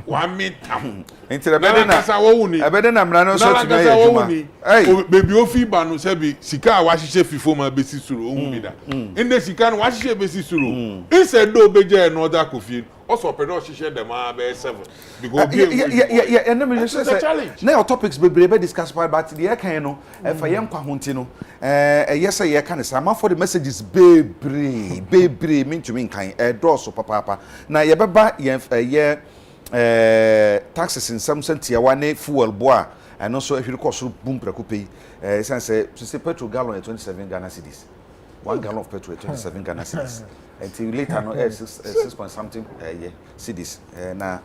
S3: 1 meter
S1: enti ebede na
S3: ngasa wo wuni
S1: ebede na mra no so tuna ye juma
S3: hey baby ofi ba no se bi sika a wa hihye fifo ma be si suru o hu bi da inde sika no wa hihye be si suru instead do beje no da kofi also pedo hihye dem a be 7 because
S1: yeah na me say na your topics be discuss but the kan no e fa ye nkwa honti no yes ye kan say man for the messages bebre mintumi nkan doso papa na ye beba ye taxes in some sense ya wane fuel boa and also if you cost boom preko pay say petrol gallon at 27 Ghana cedis 1 gallon of petrol at 27 Ghana cedis until later no 6 point something cedis na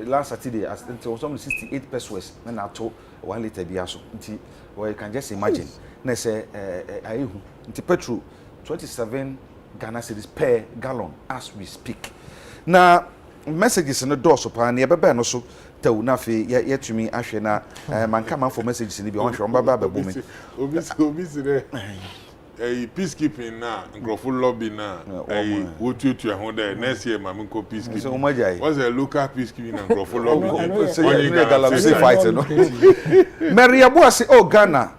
S1: last Saturday as until some 68 pesos na to 1 liter biaso until well you can just imagine na say ayehu until petrol 27 Ghana cedis per gallon as we speak na messages no door so pa na yebebe no so tawu na fe yetumi ahwe na manka man for messages ni bi on hwe on baba babu me
S3: obi sire peacekeeping na nkrofo lobby na wotutu ho there next year mama ko peacekeeping what's a local peacekeeping na nkrofo lobby
S1: Galamsey fight no Mary Abuasi oh Ghana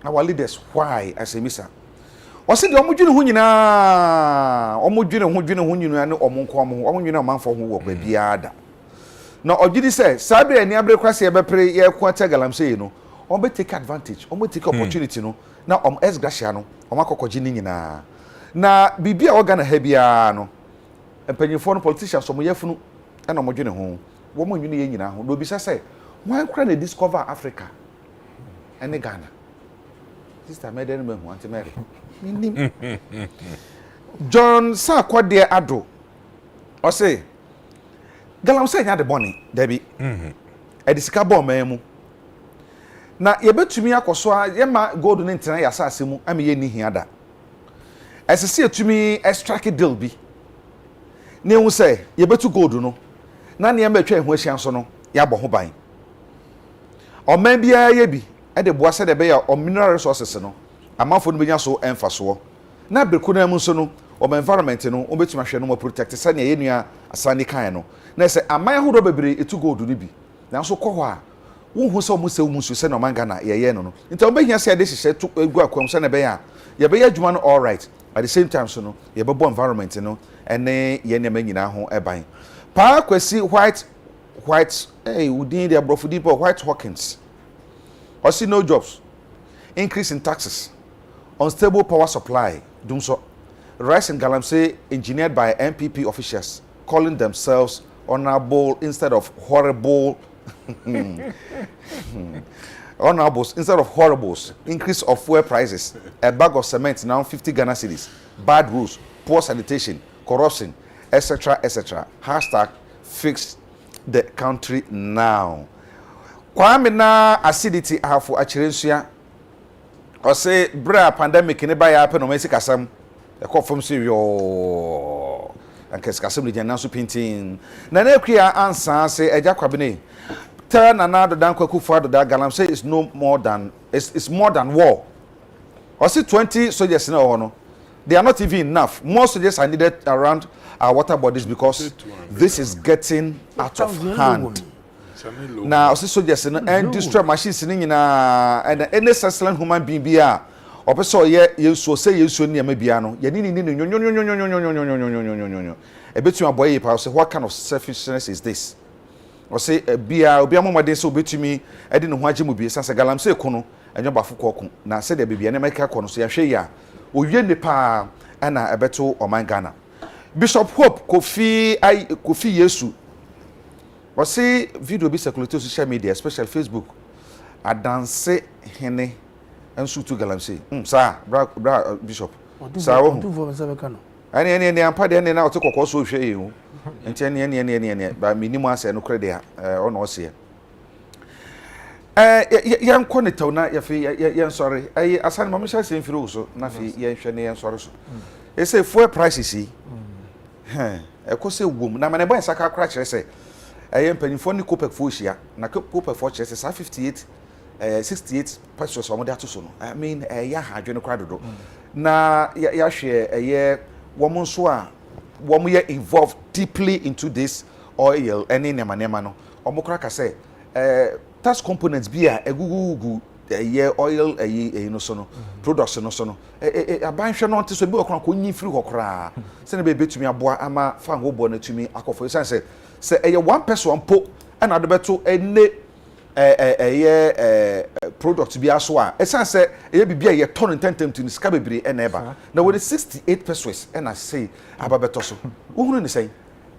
S1: our leaders why as a misa wasi de omudwene ho nyina omudwene ho nyina ne omonko omudwene omanfo ho wo bia da na ogidi say sabe ani abre kwase ye bepre ye kwata Galamsey no be take advantage take opportunity no na ex gracia no makokoji ni nyina na bibia o Ghana ha bia no empanyefo no politicians so moyefunu na omudwene ho wo mo nwene ye nyina ho do bisa say why kra na discover Africa ene Ghana sister meden me ho anti Mary minim John Sakwade Ado o say Galamsey nya de boni dabi edisika bo mamu na yebetumi akoso yema gold ne ntena ya asase mu ame ye ni hiada esese etumi extract deal bi ne hu say yebetu gold no na ne yema atwa ehu ahia so no ya bo ho ban o man bia ye bi e de boa se de be ya o mineral resources no amafo no benya so emfaso na beku na mu so no o environment no o betuma hwe no mo protect se ne ye nua asani kan no na se aman hodo bebre etu gold no bi na so kɔ hɔ a wo so mo se wo musu se no manga na ye no nti o behia se ade hyehyɛ to egu akwam se na be ya ye be ya adwuma no all right at the same time so no ye be bo environment no ene ye ne manyina ho eban pa kwasi white udin the abrofo people White Hawkins or see no jobs increase in taxes unstable power supply dum so rise in Galamsey engineered by MPP officials calling themselves honorable instead of horrible honorables instead of horribles increase of fuel prices a bag of cement now 50 Ghana cedis bad rules poor sanitation corruption etc hashtag fix the country now kwame na acidity ahafo achirensia o say bra pandemic ne ba ya ape no mesi kasam e ko fom se yo ankes kasam le jana so pintin na na akua ansa se eja kwabene tell na do dan kwaku fado da Galamsey is no more than it's more than war o say 20 soldiers na ho no they are not even enough more soldiers are needed around our water bodies because this is getting out of hand. Now, also soldiers and destroy machines in and any excellent human being be a or so you so say you so near maybe ano a bit to my boy what kind of selfishness is this or say be mama dey so bet to me I didn't know mu bi sansa Galamsey kono enyo bafo koku na say the baby na make kono so ya hwe ya owie ne pa na ebeto oman Ghana Bishop Hope Kofi Yesu was see video be circulate on social media, especially Facebook. A dance hene and shoot to Galamsey. Sir, bra Bishop. Sir, any ampa de na to kokko so hwe you. Enti any ba minimum ase no kre dia on o se. Yan konetaw na ya fi yan sorry. Asan mama sha se mfiri so na fi yan hwe ne yan sorry so. E say fuel prices yi. E say wom na mane boy saka kra kire say penifo ni kopek fo hia na kopek fo kire say 68 pesos o mo da to so no I mean ya hadwe no kra dodo na ya hwe womo nso a womo ye involved deeply into this oil any nema no omo kra ka say tax components bi a egugugu oil no so no products no so no aban hwe no nte so bi okran ko nyi free kokra se ne be betumi aboa ama fa ho bo na tumi akofo say one person po and ado beto ene product bi aso a say bibia ye ton tentem to ska bebre eneba na with 68 pesos and I say ababeto so uhunu ni say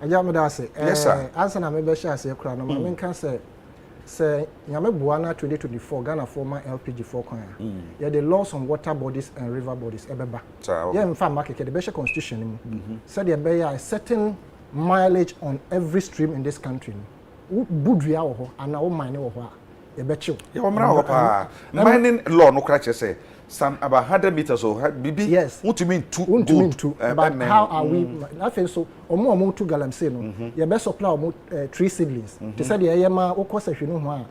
S4: aja me da say
S1: yes sir
S4: answer na me be share say kra no ma men kan say nyame boa na 2024 Ghana former LPG4 kwan ya the laws on water bodies and river bodies ebeba ya mfa market the best constitution mu said there be a certain mileage on every stream in this country budua wo ho ana wo mine wo ho a e be chiw
S1: ya wo mra wo pa mining law no kra che say some about 100 meters or maybe
S4: yes
S1: what you mean two
S4: but how are we nothing so omo to galamsey no you be supply omo 3 seedlings they said the yema okosa hwenu ho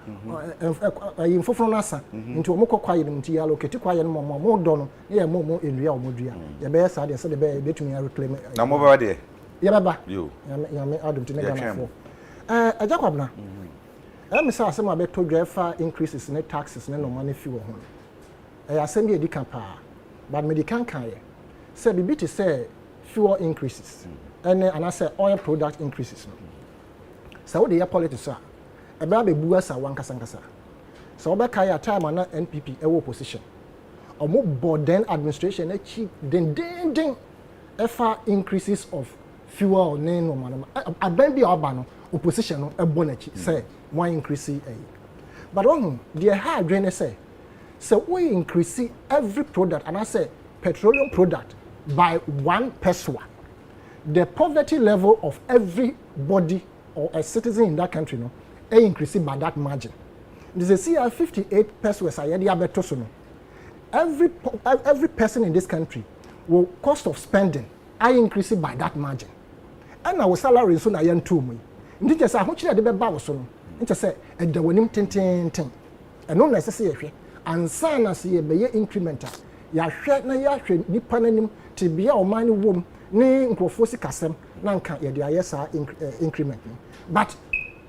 S4: a yin foforo na asa nti omo kokwaye no nti allocate kwaye no mo do no na ye mo enua omo dua ye be sa de said the be betumi reclaim
S1: na mo ba de
S4: ye baba
S1: yo
S4: ya me adum ti na gana fo ajakwabna me say asem abeto dwafa increases in taxes na no money fi wo ho asem bi edika pa but medical kan say bibi to say fuel increases and I say oil product increases so what the politics are ebe abebu asa wankasankasa so obe kai a time na NPP e wo opposition omo burden administration e chi den efa increases of fuel ne no man aban bi oba no opposition no e bonachi say one increase but one the hard drain say so we increase every product and I say petroleum product by 1 peso. The poverty level of everybody or a citizen in that country no increase by that margin. This is 58 pesos every person in this country will cost of spending I increase by that margin. And our salary so na yen too me. Ndi just how much dey be ba wo so no. Nti say e da wonim tenten. E no na sese yehwe. Ansa na se ye beye incremental. Ya hwe na ya hwe nipa nanim te bia o man wom ne nkrofo sikasem na nka ye de ayesa increment. But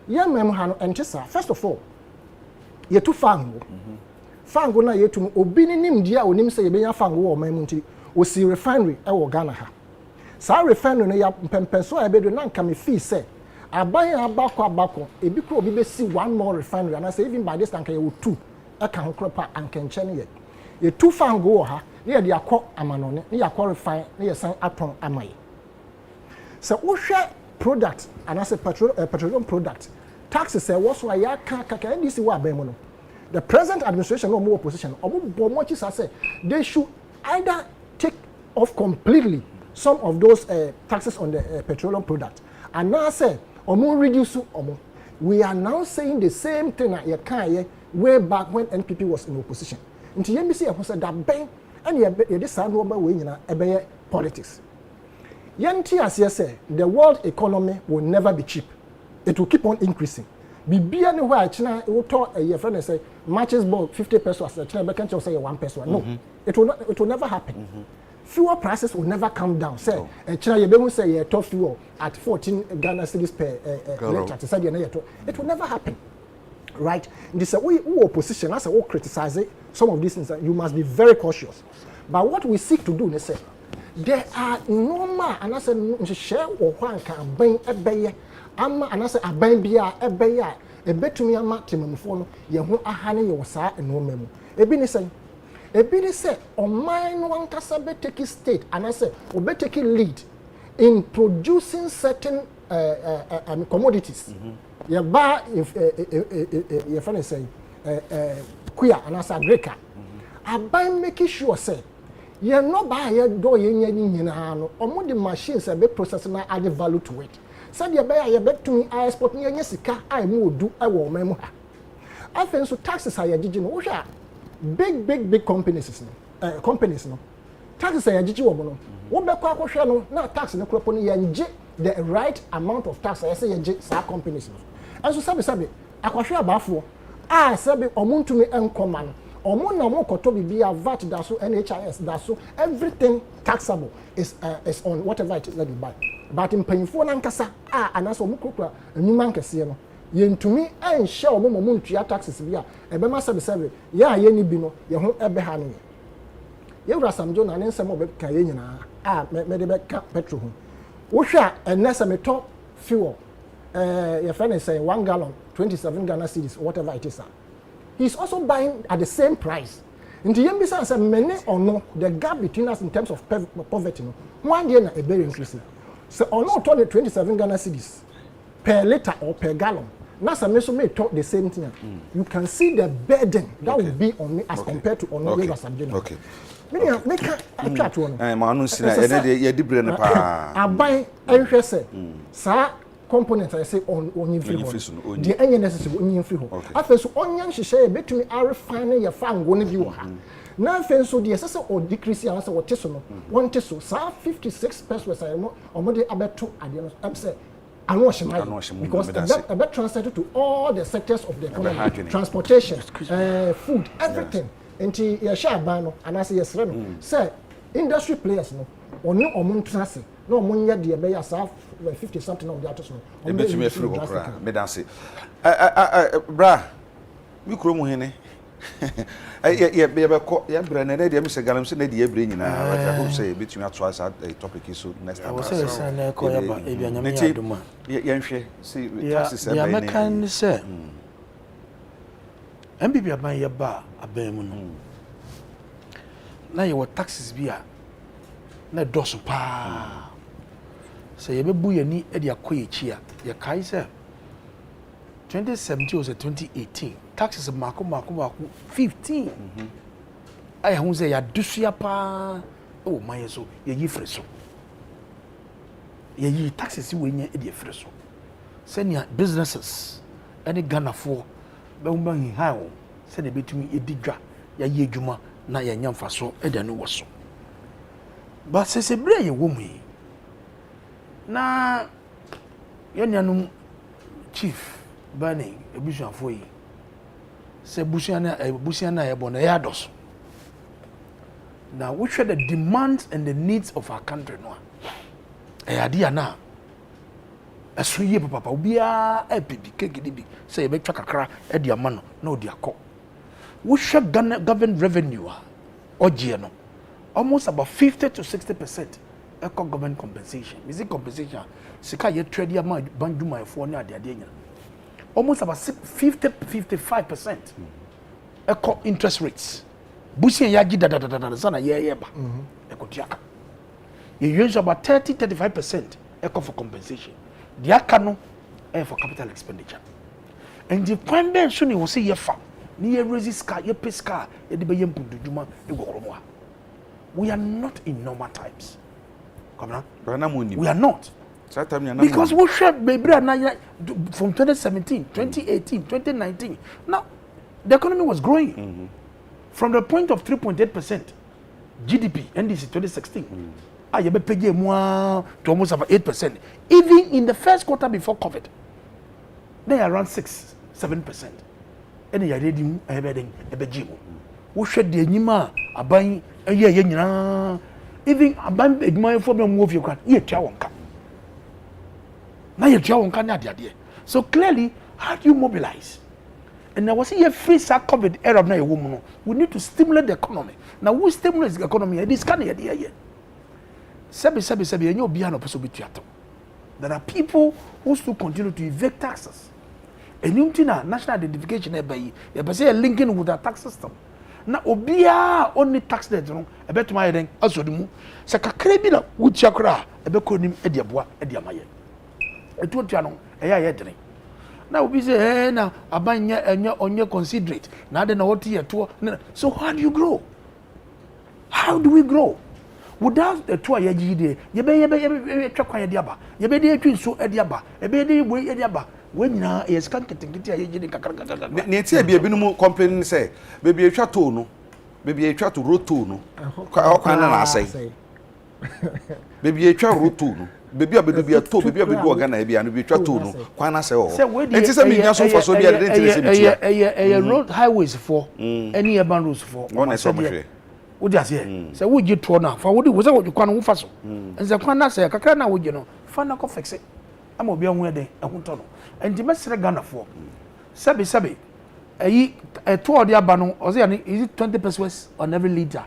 S4: ye mem ha no ente sa first of all ye tu fango. Fango na ye tu obi ni nim dia onim se ye benya fango wo man mu nti o si refinery e wo Ghana ha. Sa refinery no ya pempenso e bedo na nka me fee say aban abako ebi kro obi be see one more refinery and I say even by this time you two aka ho kropa ankenchen ye two fango wo ha ye de akọ amanone ne yakọ refine ne ye san aton amaye so wo hwe product and I say petroleum product taxes say what so ya kaka NDC wa aban mu no the present administration no more opposition obo bomochi say they should either take off completely some of those taxes on the petroleum product and now say omo reduce omo we are now saying the same thing that you can way back when NPP was in opposition nti yembisi e say that ben and ye this sound over we nyina ebe politics yanti as say the world economy will never be cheap it will keep on increasing bibia ne where china wo to ye friend say matches ball 50 pesos china be can say 1 peso no it will never happen fuel prices will never come down. Say, China, you don't say top fuel at 14 Ghana cedis per liter. It will never happen, right? This is we opposition. As we criticize some of these things, you must be very cautious. But what we seek to do, they say, there are normal and I say share or one can bring a bay. And I say a baby a bay. A bet to me a maximum for you who are honey your sa and no memo. A business saying. Ebini say on mine one kasa be take state and I say obe take lead in producing certain commodities. You buy if your friend say queer and as a breaker. I buy making sure say you no buy your door nyina no omo the machines be processing na add value to it. Said you buy your bet to me I export nyanya sika I mo do I wo memo ha. Afen so taxes are jiji no wo hwa big companies no taxes are jiji wo no wo be kwa kwhwe no na tax ne kropo no yanje the right amount of tax I say yanje sa companies no and so sabe akwhwe abafo a sabe omuntumi enkoma no omo na mo koto bibia VAT da so NHIS da so everything taxable is on whatever it is that you buy but in painful nankasa anaso mo kokura anyuma nkese no yentumi enhye omo ntua taxes bia ebe ma sabe ya ye ni bi no ye ho ebe ha ne ye wura samjo na ne nsem obe ka ye nyina me de be ka petrol ho wo hwa enese meto fuel your friend is saying 1 gallon 27 Ghana cedis whatever it is he's also buying at the same price nti yembisa say many or no the gap between us in terms of poverty no one day na e very increasing so on not 27 Ghana cedis per liter or per gallon. Now, some may talk the same thing. You can see the burden that will be on me as compared to on the subject. Okay. Make a chat one.
S1: I'm announcing that you did bring a
S4: I buy every say, sir, components I say on your free. The any necessary on your free. After so onion, she say, bet me, I refine your fan one of you. Now so the SS or decrease as or teso one teso sa 56 pesos I know omode abeto ade I'm say I know she because that translated to all the sectors of the economy, transportation, food, everything. Enti ye sha ban no anase ye sre no say industry players no ono omuntrase no omunye de be ya sa 50 something of the artists no
S1: betumi afiri okra me danse bra mi kuro mu hene ye be ko ye bra na de me se galam se na de ye bra nyina I hope say betumi ato as a topic so next time
S2: so say na ko ya ba e bia nyame ya duma
S1: ye nhwe see taxes e
S2: ya me kan say MBB aban ye ba aban mu no na ye what taxes bia na doso pa say ye bebu ye ni e de akoye chi a ye kai say 2017 was 2018 taxes mako 15 I hu say ya dusua pa o man so ye yi frɛ so ye yi taxes we nya e de frɛ so senior businesses any Ghana for be wo ban ha wo se ne betumi edidwa ya ye adwuma na ya nyamfa so e de no wo so ba se bre ye wo mu yi na ye nuanum chief bani ebusuafo yi se busuana ye bo na ya dos now which are the demands and the needs of our country no idea na aso ye papa obia epidi kegidi bi say ye betwa kakra e de ama no na odi akọ which government revenue ogie no almost about 50 to 60% eco government compensation is it compensation sika ye trade ama banduma efo ne ade ade nyina almost about 55% eco interest rates busi ya gi da sana ye ba eco tiaka ye use about 30-35% eco for compensation the akano for capital expenditure and the point ben so ni wo say ye fa ni ye raise scar ye pay scar ye de be ye mpududuma e gogoromo ha we are not in normal times come on we are not because we share baby from 2017 2018 2019 now the economy was growing from the point of 3.8% GDP NDC 2016 you be pay more to almost about 8% even in the first quarter before COVID they are around 6-7% and you are ready everything ebejimo we share the enyima aban ye nyina even aban edwuma for me move you can ye tua wonka na ye tua wonka na ade so clearly how do you mobilize and now was here free COVID era na ye wo mu no we need to stimulate the economy now who stimulates the economy this can ye dey sebi enye obi na person betua to there are people who still continue to evade taxes enumtina national identification e bayi e be say linking with the tax system na obia only tax debt no e betuma ye den asodimu se kakra bi na wutia kra e be konim e de boa e de amaye etuotua no e ya ye dene na obi say na abanya enye onye considerate na de na what ye to so how do you grow how do we grow without the two ye gide ye be twakwa ye de aba ye be de atwinso e de aba e be de boy e de aba wenya ye skan ketenkete ye gide kakra
S1: ne tie bia binum complain say bebi etwa to no bebi etwa to roto no kwa na asai bebi etwa roto no bebi abedu bia to bebi abedu organa bia no bi etwa to no kwa na asai o enti say me nya so for so bia de enti say me
S2: tia road highways for any urban roads for
S1: one na so mo hwe
S2: wo dia say say wo gi to na fa wo di wo say wo kwa no wo fa so enze kwa na say kakra na wo gi no fa na ko fixe ama obi anwo de ehun to no enti mesere Ghana for sabi ayi to odi aba no o say is it 20 pesos on every liter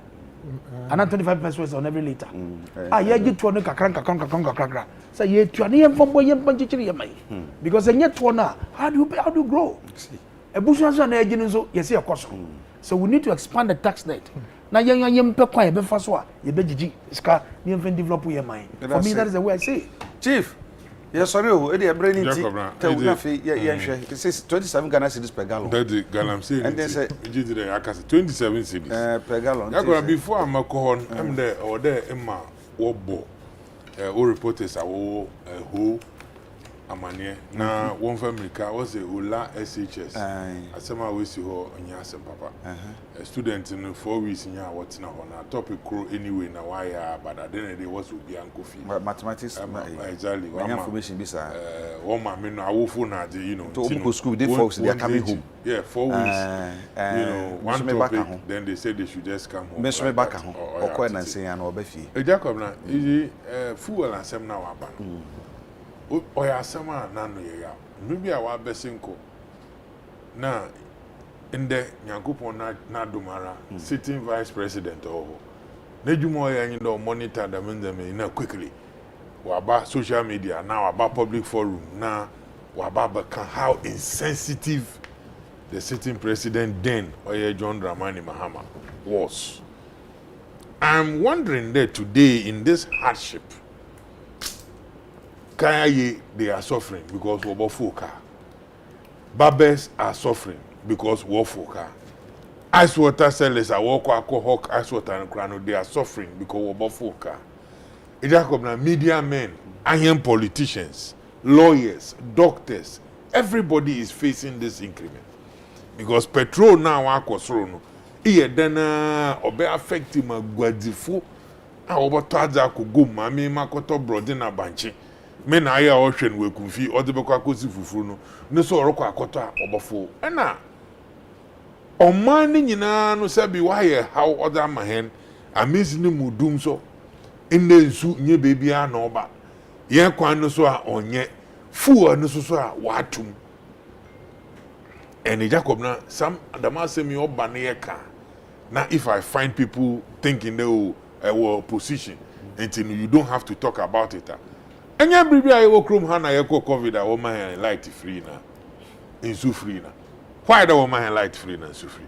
S2: and 25 pesos on every liter ye gi to no kakra say ye to na ye mfombo ye mpanchichiri ye mai because enye to na how do you grow ebusu so na ye gi no ye say ekoso so we need to expand the tax net na ye mpe kwa ye be fa so a ye be gigi ska ye mfe develop ye mai for me that is the way I say
S1: chief yes sorry o e dey brain nti tell we fe ye hwe it says 27 Ghana cedis per gallon
S3: that the Ghana say
S1: and then say
S3: gidi dey akase 27 cedis
S1: per gallon
S3: yakora before amakohon am there or there emma wo bo o reporters awo ho amane na one America was a Ola SHS asema we see ho onya asem papa a student in 4 weeks nya what na ho na topic crow anyway na why but at the end of the day was obi ankofi
S1: mathematics
S3: exactly
S1: one information be sir
S3: one man no awofo na dey you know
S1: to school they folks they are coming home
S3: yeah 4 weeks you know one topic then they said they should just come home
S1: me so back home okwa na nsen ya na obafie
S3: Jacob na fuel asem na wa ba oya asema na no ye ya nubi a wa besinko na inde nyankopon na domara sitting vice president oho na dwumo ya nyi do monitor da menzame na quickly wa ba social media na wa ba public forum na wa ba how insensitive the sitting president then oya John Dramani Mahama was. I'm wondering that today in this hardship Kayaye, they are suffering because Wobofoka. Barbers are suffering because Wofoka. Ice water sellers are walk alcohol, ice water and crano, they are suffering because Wobofoka. It's media men, iron politicians, lawyers, doctors, everybody is facing this increment. Because petrol now akosrono. Iye dena obe affect him agwadifo. A obotaja ko go mami makoto brode na banchi. Me na aya ohwen we kumfi odebekwa akosi fufuru no ne so orokọ akoto a obofo na oman ni nyina no sabi why how other mahen amezi ne mudum so enne nsu nye bebi a na oba ye kwan no so a onye fu no so a watum and Jacob na some damasemi oba na ye ka na if I find people thinking they will position until you don't have to talk about it. And ya bribi ayi wo krom ha na ye ko covid a wo man light free na insu free na why that woman light free na insu free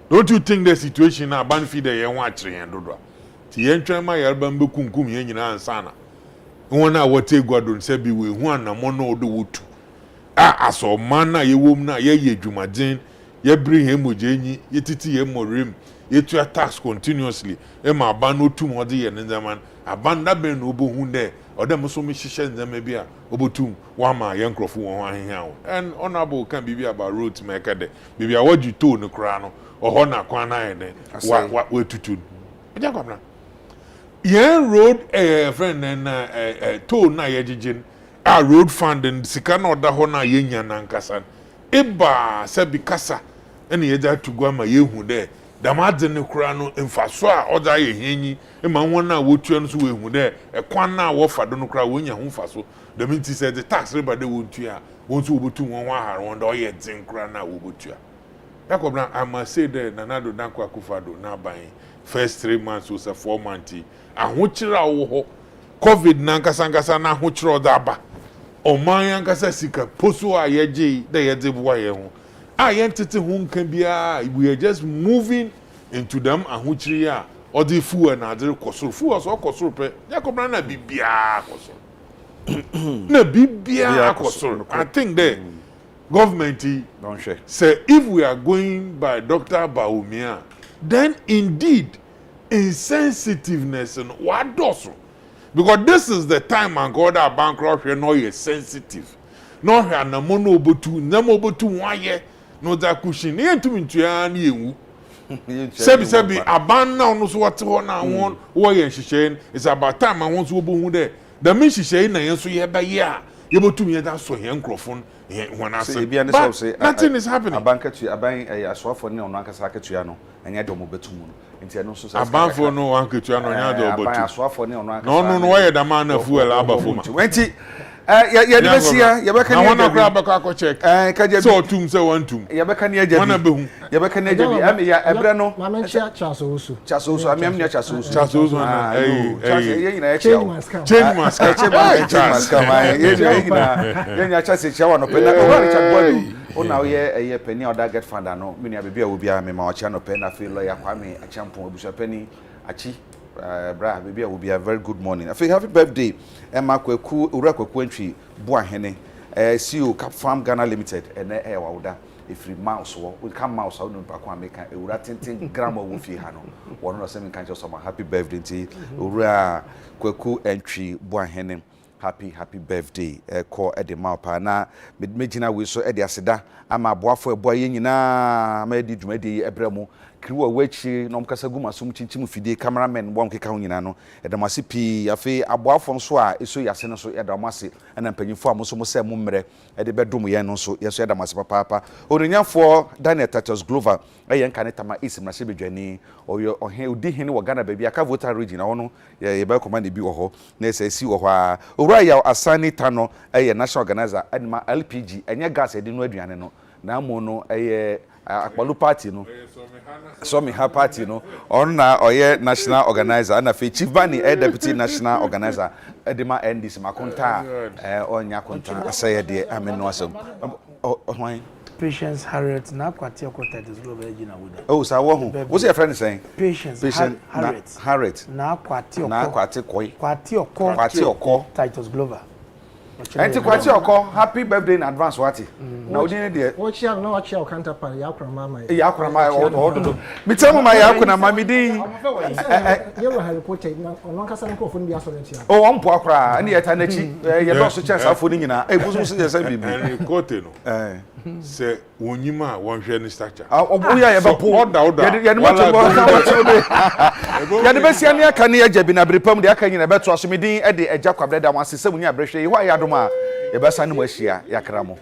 S3: don't you think the situation na ban feed ye ho akire hen dodo ti ye ntwan ma yarba mbe kunkum ye nyina ansa na wona wote gwadon se bi we hu anamo na odo wotu aso man na ye wom na ye ye dwumaden ye bri he mojenyi ye titi ye morem ye tua tax continuously e ma ban no tum hode ye nzaman aban da ben no obo hu de odem so me hihye nzama bi a obotum wa ma ye nkrofo won ahihia wo and honorable can be about road maker de bibi a wadu to no kra no oho na kwan na ye de wa tutu eja kwamna ye road friend na to na ye jijin a road fund and sika na oda ho na ye nya na nkasa eba sabi kasa ene ye ja tugwa ma ye hu de damade ne kura no mfaso a oda ye henyi e ma won na wotua no so we hu de ekwan na wo fa do no kura wonya hu mfaso the minti said the tax rate de wontua won so obotu won wa har won do ye tin kura na wo botua Jacob na I must say that nanado danko akufado na ban first 3 months was a 4 months ahochira wo ho covid na nkasa na ahochira oda ba oman yankasa sika poso a yeje de ye de bo ye ho yentete hu nkan bia we are just moving into them ahochiri a odi fu na adere kosoro fu so kosoro pe Jacob na bibia kosoro na bibia kosoro I think that government
S1: don't share
S3: say if we are going by Dr. Baumia then indeed insensitiveness and what does because this is the time and God are bankrupt no you sensitive no here na mono obotu waye no da kushin ye ntumi ntua na yewu sebi aban na ono so wote ho na won wo ye hihye is about time won so obohu de da min hihye na yen so ye ba ye a ye botum ye da so he nkrofon he wona say nothing is happening
S1: abankatu aban aswafo ne ono ankasa akatua no enya de mo betum no nti eno so
S3: abanfo no ankatua no nya de obotu
S1: aban aswafo ne ono ankasa
S3: no wo ye da man na fuel abafo ma
S1: wenti ya de besia ya beka
S3: ni wana kra beka ko check
S1: kaje
S3: so tum se wantum
S1: ya beka ni ajabi
S3: wana behu
S1: ya beka ni ajabi am ya ebre no
S4: ma men chia chaso usu
S1: am ni chaso usu
S3: na
S1: ye nyina ya
S4: change mask
S1: ye nya chase chia wa no pe na o Richard Boy ona ye penny oda get fund no me nia bebia obi a me ma o chia no pe na feel lawyer Kwame Achampon obusa penny achi bra baby will be a very good morning. I think happy birthday Emma Kweku Ura Kwentri Boahene CEO Cap Farm Ghana Limited and wawda if free mouse we come mouse out no bakwa make Ura tintin grammar wo fi ha no one no say me kan just some happy birthday to Ura Kweku Entry Boahene happy birthday ko e de mapa na medina we so e de aseda ama aboafo ebo aye nyina ma di dwumadi ebremu kriwa wachi no mkasa gu masum chinchim fidie cameraman bo mkeka ho nyina no e de mase pi afi aboafo nso a eso yase no so e de mase na mpanyimfo a mo so mo se mo mmre e de bedum ye no so ye so e de mase papa orunyafo Daniel Tatos Glover e ye nka tama isim na sebedwani oyo ohe odi hene wo Ghana baabi aka voter region wono ye be command bi wo ho na ese si wo ho a owura ya asani tano e ye national organizer anima LPG enye gas e di no aduane no na mo no e ye akpalu party no so me ha party no on na oye national organizer na fe chief bani deputy national organizer edema ndc makonta onya konta aseye de ameno asem hwan
S2: Patience Harriet na kwati okota this global agina wuda.
S1: Oh sa wo hu wo say your friend saying
S2: Patience Harriet na kwati
S1: koi
S2: kwati okko Titus Glover.
S1: Enti kwati okko happy birthday in advance wati na odin de
S4: Watch out, no watch out, can't apart. Yakrama.
S1: Yakrama ododo mi tell my yakuna mami din
S4: You will have put it on kasa nko fun bia so netia.
S1: Oh on po akra na yeta na chi ye do so chance afo ni nyina e buzu so ye say bibi
S3: and kote no se wonyima wonhwe ni structure
S1: obuya ye bapo
S3: oda
S1: ye ni moto bo ye de besia ne aka ne agya bi na brepam de aka nyina beto aso medin e de agya kwabreda wanse se munya brehwe ye ho ayadom a ye besa no mo ahia yakra mo